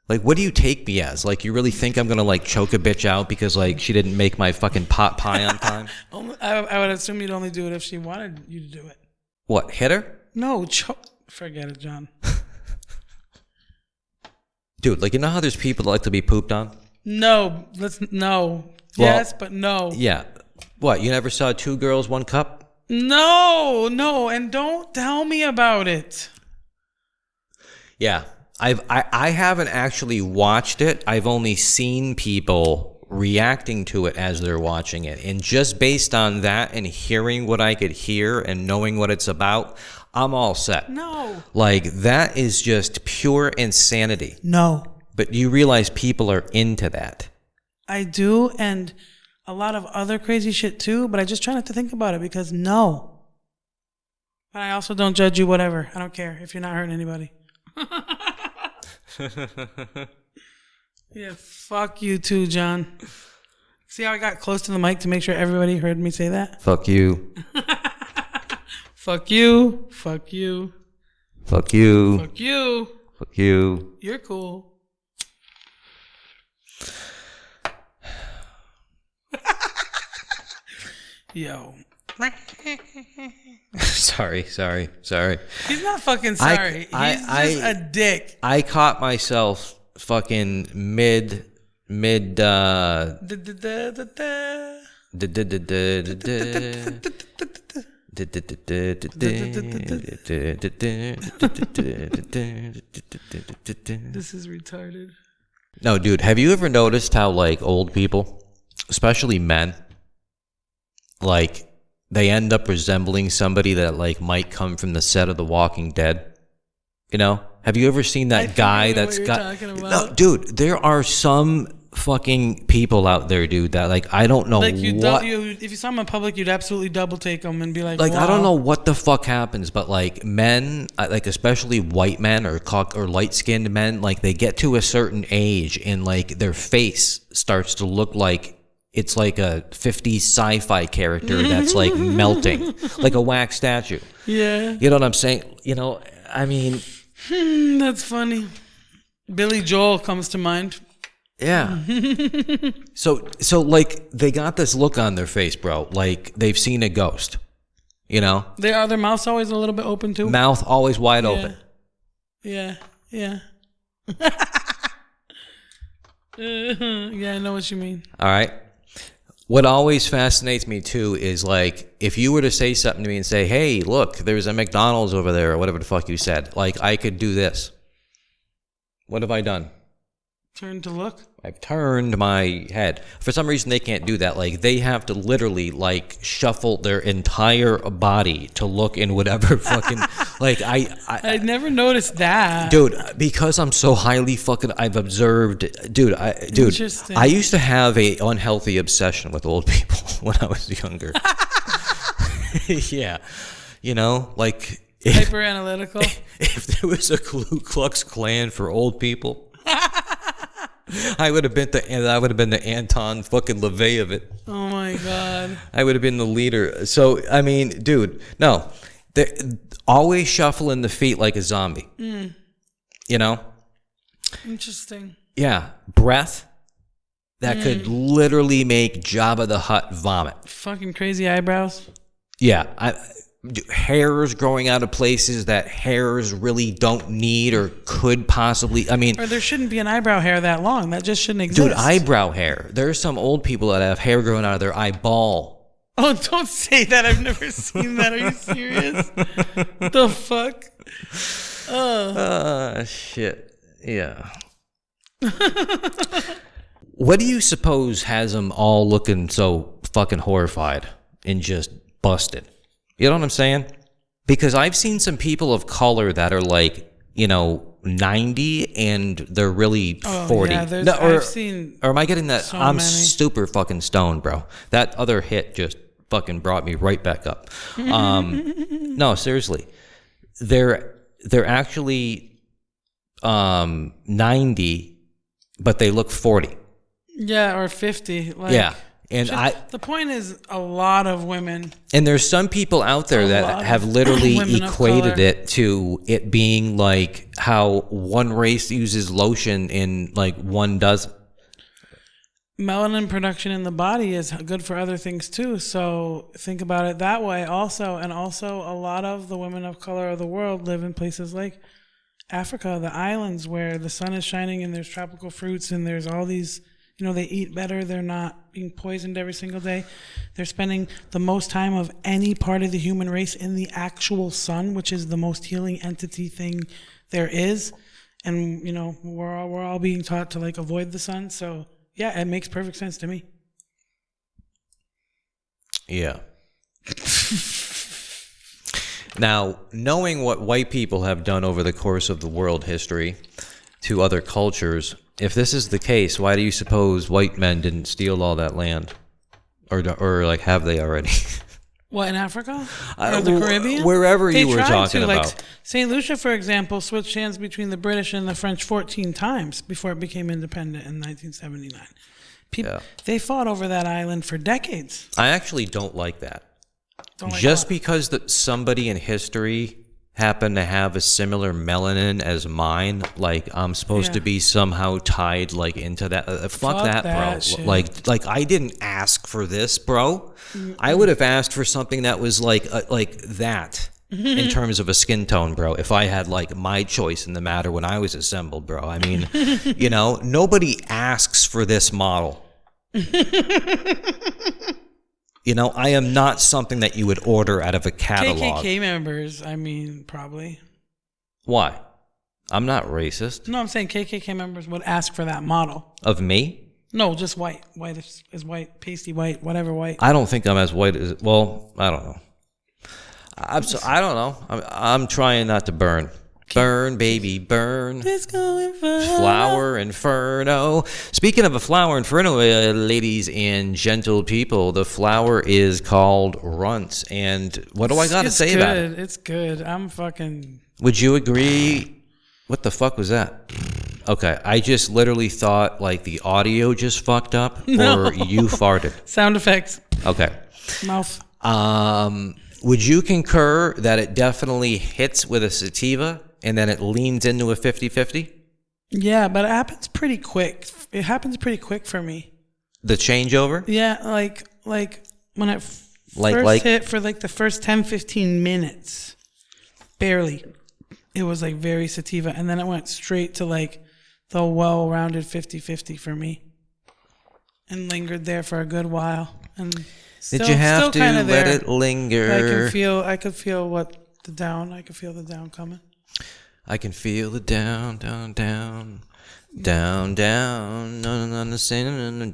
Like, what do you take me as? Like, you really think I'm gonna like choke a bitch out because like she didn't make my fucking pot pie on time? I would assume you'd only do it if she wanted you to do it. What, hit her? No, forget it, John. Dude, like, you know how there's people that like to be pooped on? No. Well, yes, but no. Yeah. What, you never saw 2 girls, 1 cup? No, and don't tell me about it. Yeah. I haven't actually watched it. I've only seen people reacting to it as they're watching it. And just based on that and hearing what I could hear and knowing what it's about, I'm all set. No. Like, that is just pure insanity. No. But you realize people are into that. I do, and a lot of other crazy shit too, but I just try not to think about it because no. But I also don't judge you, whatever. I don't care if you're not hurting anybody. Yeah, fuck you too, John. See how I got close to the mic to make sure everybody heard me say that? Fuck you. Fuck you. Fuck you. Fuck you. Fuck you. Fuck you. You're cool. Yo. Sorry. He's not fucking sorry. He's just a dick. I caught myself fucking mid This is retarded. No, dude, have you ever noticed how like old people, especially men, like they end up resembling somebody that like might come from the set of The Walking Dead? You know? Have you ever seen that guy that's got... No, dude, there are some fucking people out there, dude, that like I don't know like what... if you saw him in public, you'd absolutely double take him and be like, wow. I don't know what the fuck happens, but like men, like especially white men or light-skinned men, like they get to a certain age and like their face starts to look like it's like a 50s sci-fi character that's like melting, like a wax statue. Yeah. You know what I'm saying? You know, I mean... that's funny. Billy Joel comes to mind. Yeah. So like they got this look on their face, bro. Like they've seen a ghost. You know? Their mouth's always a little bit open too. Mouth always wide open. Yeah. Yeah, I know what you mean. All right. What always fascinates me too is like if you were to say something to me and say, "Hey, look, there's a McDonald's over there," or whatever the fuck you said. Like I could do this. What have I done? Turn to look? I've turned my head. For some reason, they can't do that. Like, they have to literally, like, shuffle their entire body to look in whatever fucking... like, I never noticed that. Dude, because I'm so highly fucking... I've observed... Dude, I used to have a unhealthy obsession with old people when I was younger. Yeah. You know, like... Hyper analytical. If there was a Ku Klux Klan for old people... I would have been the Anton fucking LaVey of it. Oh my god. I would have been the leader. So I mean, dude, no, they always shuffling the feet like a zombie. You know. Interesting. Yeah, breath that could literally make Jabba the Hutt vomit. Fucking crazy eyebrows. Yeah, hairs growing out of places that hairs really don't need or could possibly... I mean... Or there shouldn't be an eyebrow hair that long. That just shouldn't exist. Dude, eyebrow hair. There's some old people that have hair growing out of their eyeball. Oh, don't say that. I've never seen that. Are you serious? The fuck? Oh. Shit. Yeah. What do you suppose has them all looking so fucking horrified and just busted? You know what I'm saying? Because I've seen some people of color that are like, 90 and they're really 40. Yeah, I've seen. Or am I getting that? So I'm many. super fucking stoned, bro. That other hit just fucking brought me right back up. No, seriously. They're actually 90, but they look 40. Yeah, or 50. Like, yeah. And the point is, a lot of women. And there's some people out there that have literally equated it to it being like how one race uses lotion and like one doesn't. Melanin production in the body is good for other things too. So think about it that way also. And also, a lot of the women of color of the world live in places like Africa, the islands where the sun is shining and there's tropical fruits and there's all these, they eat better. They're not being poisoned every single day. They're spending the most time of any part of the human race in the actual sun, which is the most healing entity thing there is. And, we're all being taught to like avoid the sun. So yeah, it makes perfect sense to me. Yeah. Now, knowing what white people have done over the course of the world history to other cultures, if this is the case, why do you suppose white men didn't steal all that land? Or like, have they already? What, in Africa? Or the Caribbean? Wherever you were talking about. Like, St. Lucia, for example, switched hands between the British and the French 14 times before it became independent in 1979. They fought over that island for decades. I actually don't like that. Just because that somebody in history happened to have a similar melanin as mine, like I'm supposed to be somehow tied like into that. Fuck that, bro. Shit. Like I didn't ask for this, bro. I would have asked for something that was like that in terms of a skin tone, bro. If I had like my choice in the matter when I was assembled, bro. I mean, nobody asks for this model. I am not something that you would order out of a catalog. KKK members, probably. Why? I'm not racist. No, I'm saying KKK members would ask for that model. Of me? No, just white. White is white, pasty white, whatever white. I don't think I'm as white as... Well, I don't know. I don't know. I'm trying not to burn. Burn, baby, burn. Disco Inferno. Flower Inferno. Speaking of a flower inferno, ladies and gentle people, the flower is called Runtz. And what do I got to say about it? It's good. I'm fucking... Would you agree? What the fuck was that? Okay, I just literally thought like the audio just fucked up or you farted. Sound effects. Okay. Mouth. Would you concur that it definitely hits with a sativa and then it leans into a 50-50? Yeah, but it happens pretty quick. It happens pretty quick for me. The changeover? Yeah, like when it first hit for like the first 10-15 minutes, barely. It was like very sativa, and then it went straight to like the well-rounded 50-50 for me, and lingered there for a good while. And did you have to let it linger? I could feel the down coming. I can feel the down, down, down, down, down, down, down,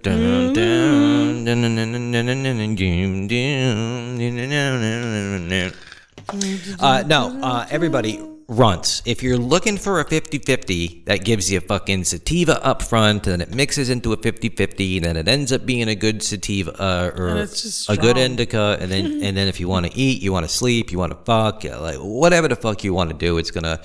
down. No, everybody, Runtz. If you're looking for a 50-50 that gives you a fucking sativa up front, and it mixes into a 50-50, and then it ends up being a good sativa or a good indica, and then if you want to eat, you want to sleep, you want to fuck, like whatever the fuck you want to do, it's gonna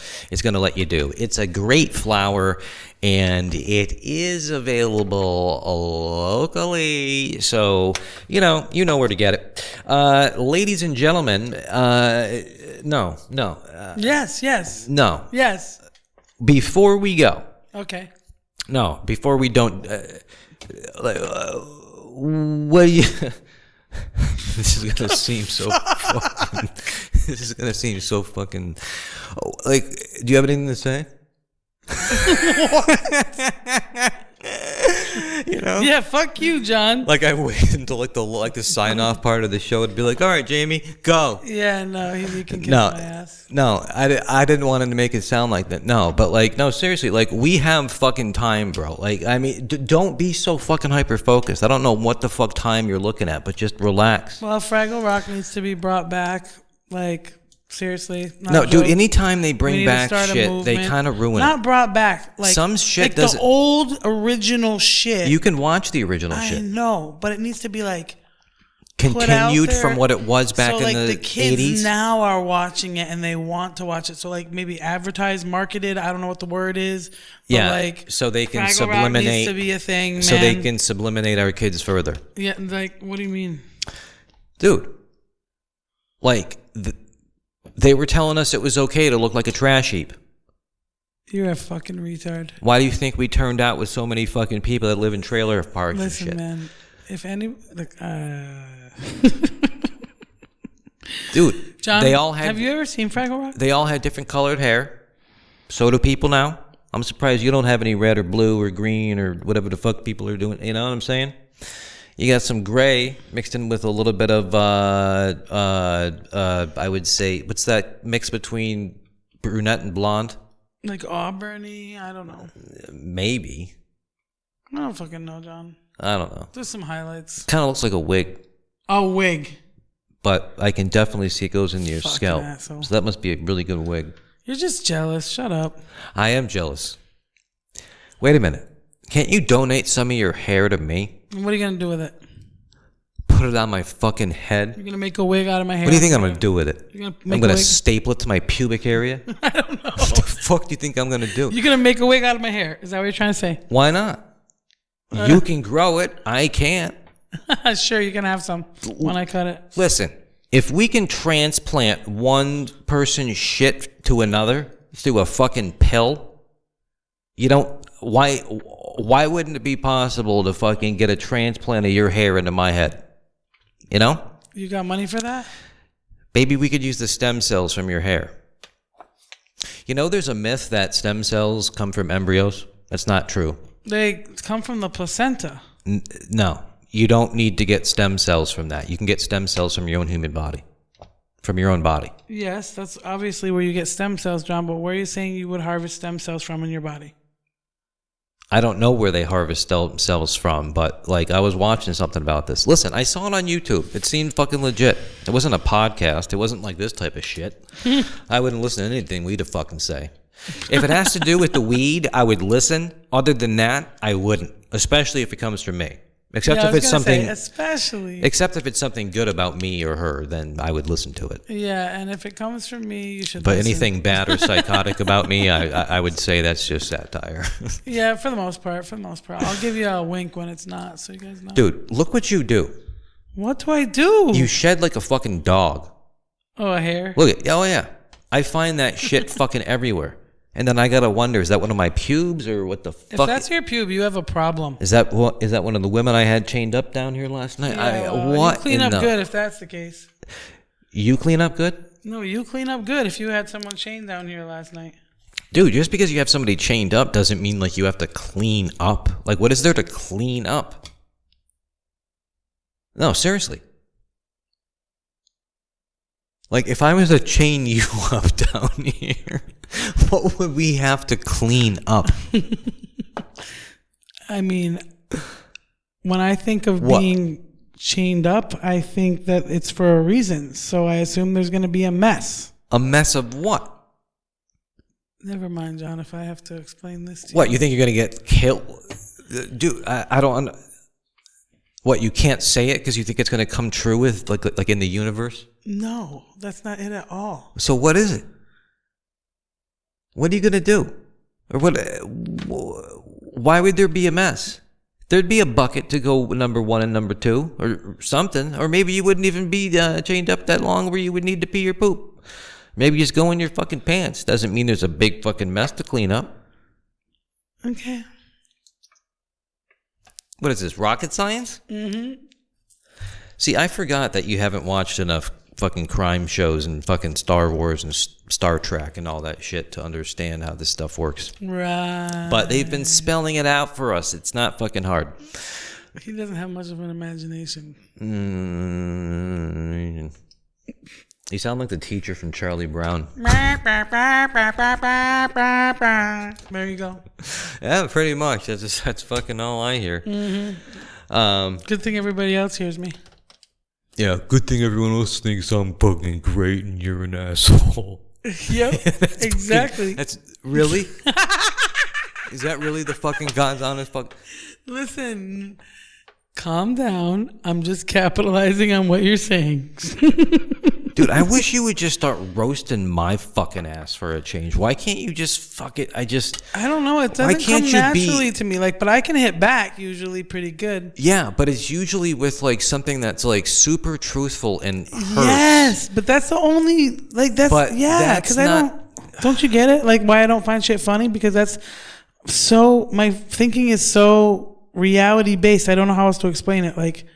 let you do. It's a great flower, and it is available locally, so you know where to get it. Ladies and gentlemen, no. Yes. No. Yes. Before we go. Okay. No, before we don't. What do you? This is gonna seem so fucking. This is gonna seem so fucking. Like, do you have anything to say? Yeah, fuck you, John. Like I wait until the sign off part of the show to be like, all right, Jamie, go. Yeah, no, you can kiss my ass. No, I didn't want him to make it sound like that. No, but no, seriously, we have fucking time, bro. Don't be so fucking hyper focused. I don't know what the fuck time you're looking at, but just relax. Well, Fraggle Rock needs to be brought back. Seriously. No, dude, anytime they bring back shit, they kind of ruin it. Not brought back. Some shit doesn't. The old original shit. You can watch the original shit. I know, but it needs to be continued from what it was back in the 80s. So, like, the kids now are watching it and they want to watch it. So, like, maybe advertised, marketed. I don't know what the word is. But like, so they can subliminate. Needs to be a thing, man. So they can subliminate our kids further. Yeah, like, what do you mean? Dude, like, they were telling us it was okay to look like a trash heap. You're a fucking retard. Why do you think we turned out with so many fucking people that live in trailer parks and shit? Listen, man. If any... Like, Dude, John, they all had... Have you ever seen Fraggle Rock? They all had different colored hair. So do people now. I'm surprised you don't have any red or blue or green or whatever the fuck people are doing. You know what I'm saying? You got some gray mixed in with a little bit of, I would say... What's that mix between brunette and blonde? Like auburny? I don't know. Maybe. I don't fucking know, John. I don't know. There's some highlights. Kind of looks like a wig. A wig. But I can definitely see it goes into your fucking scalp. Asshole. So that must be a really good wig. You're just jealous. Shut up. I am jealous. Wait a minute. Can't you donate some of your hair to me? What are you going to do with it? Put it on my fucking head? You're going to make a wig out of my hair? What do you think I'm going to do with it? I'm going to staple it to my pubic area? I don't know. What the fuck do you think I'm going to do? You're going to make a wig out of my hair? Is that what you're trying to say? Why not? You can grow it. I can't. Sure, you can have some when I cut it. Listen, if we can transplant one person's shit to another through a fucking pill, you don't... Why wouldn't it be possible to fucking get a transplant of your hair into my head? You know? You got money for that? Maybe we could use the stem cells from your hair. You know, there's a myth that stem cells come from embryos. That's not true. They come from the placenta. No, you don't need to get stem cells from that. You can get stem cells from your own human body. From your own body. Yes, that's obviously where you get stem cells, John, but where are you saying you would harvest stem cells from in your body? I don't know where they harvest stem cells from, but like I was watching something about this. Listen, I saw it on YouTube. It seemed fucking legit. It wasn't a podcast. It wasn't like this type of shit. I wouldn't listen to anything we'd have fucking say. If it has to do with the weed, I would listen. Other than that, I wouldn't. Especially if it comes from me. Except if it's something. Except if it's something good about me or her, then I would listen to it. Yeah, and if it comes from me, you should. But listen. Anything bad or psychotic about me, I would say that's just satire. Yeah, for the most part. I'll give you a wink when it's not, so you guys know. Dude, look what you do. What do I do? You shed like a fucking dog. Oh, a hair? Look at. Oh yeah, I find that shit fucking everywhere. And then I gotta wonder, is that one of my pubes or what the fuck? If that's your pube, you have a problem. Is that one of the women I had chained up down here last night? Yeah, what? You clean up good if that's the case. You clean up good? No, you clean up good if you had someone chained down here last night. Dude, just because you have somebody chained up doesn't mean like you have to clean up. Like, what is there to clean up? No, seriously. Like, if I was to chain you up down here, what would we have to clean up? I mean, when I think of being chained up, I think that it's for a reason. So I assume there's going to be a mess. A mess of what? Never mind, John, if I have to explain this to you. What, you think you're going to get killed? Dude, I don't... What, you can't say it because you think it's going to come true with, like in the universe? No, that's not it at all. So what is it? What are you going to do? Or what? Why would there be a mess? There'd be a bucket to go number 1 and number 2 or something. Or maybe you wouldn't even be chained up that long where you would need to pee or poop. Maybe just go in your fucking pants. Doesn't mean there's a big fucking mess to clean up. Okay. What is this, rocket science? Mm-hmm. See, I forgot that you haven't watched enough fucking crime shows and fucking Star Wars and Star Trek and all that shit to understand how this stuff works. Right. But they've been spelling it out for us. It's not fucking hard. He doesn't have much of an imagination. You sound like the teacher from Charlie Brown. There you go. Yeah, pretty much. That's fucking all I hear. Mm-hmm. Good thing everybody else hears me. Yeah, good thing everyone else thinks I'm fucking great and you're an asshole. Yep, exactly. That's really? Is that really the fucking God's honest fuck? Listen, calm down. I'm just capitalizing on what you're saying. Dude, I wish you would just start roasting my fucking ass for a change. Why can't you just fuck it? I don't know. It doesn't come naturally to me. Like, but I can hit back usually pretty good. Yeah, but it's usually with like something that's like super truthful and hurts. Yes, but that's the only like that's but yeah. Because I don't you get it? Like why I don't find shit funny because that's so my thinking is so reality based. I don't know how else to explain it. Like.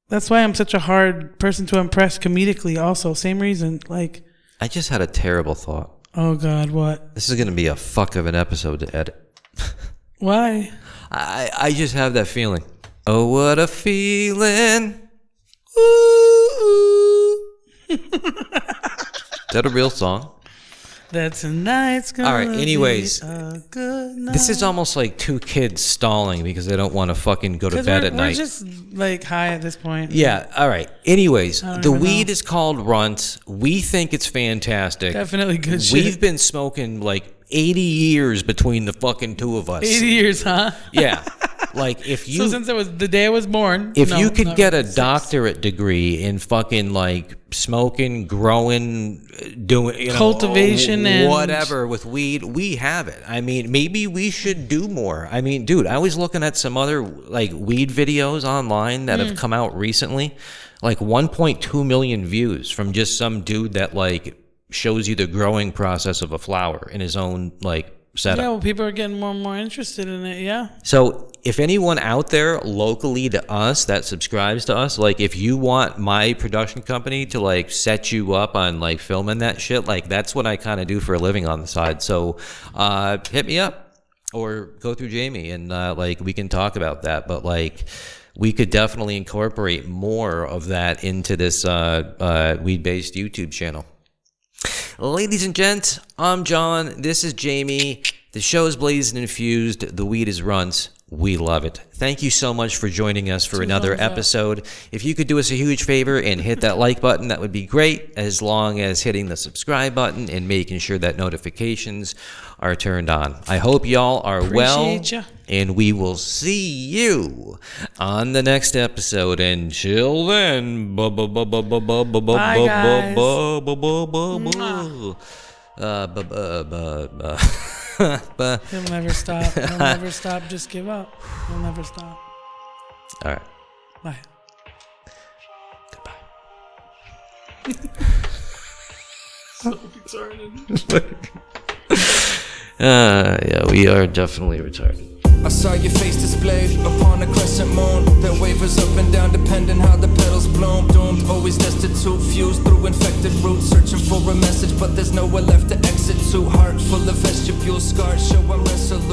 That's why I'm such a hard person to impress comedically also. Same reason. Like I just had a terrible thought. Oh God, what? This is going to be a fuck of an episode to edit. Why? I just have that feeling. Oh, what a feeling. Ooh. Is that a real song? That tonight's gonna all right, anyways, be a good night. This is almost like two kids stalling because they don't want to fucking go to bed at night. We're just like high at this point. Yeah, all right. Anyways, the weed is called Runtz. We think it's fantastic. Definitely good shit. We've been smoking like 80 years between the fucking two of us. 80 years, huh? Yeah. Like if you so since it was the day I was born, if you could get a doctorate degree in fucking like smoking, growing, doing cultivation and whatever with weed, we have it. I mean, maybe we should do more. I mean, dude, I was looking at some other like weed videos online that have come out recently, like 1.2 million views from just some dude that like shows you the growing process of a flower in his own like setup. Yeah, well, people are getting more and more interested in it, yeah. So if anyone out there locally to us that subscribes to us, like if you want my production company to like set you up on like filming that shit, like that's what I kind of do for a living on the side. So hit me up or go through Jamie and like we can talk about that. But like we could definitely incorporate more of that into this weed-based YouTube channel. Ladies and gents, I'm John. This is Jamie. The show is Blazed Infused. The weed is Runtz. We love it. Thank you so much for joining us for another episode. If you could do us a huge favor and hit that like button, that would be great, as long as hitting the subscribe button and making sure that notifications are turned on. I hope y'all are well, and we will see you on the next episode. Until then, bye guys. He'll never stop. He'll never stop. Just give up. He'll never stop. All right. Bye. Goodbye. So retarded. Yeah, we are definitely retarded. I saw your face displayed upon a crescent moon that wavers up and down depending how the petals bloom. Doomed, always destitute, fused through infected roots, searching for a message but there's nowhere left to exit to. Heart full of vestibule scars, show I'm resolute.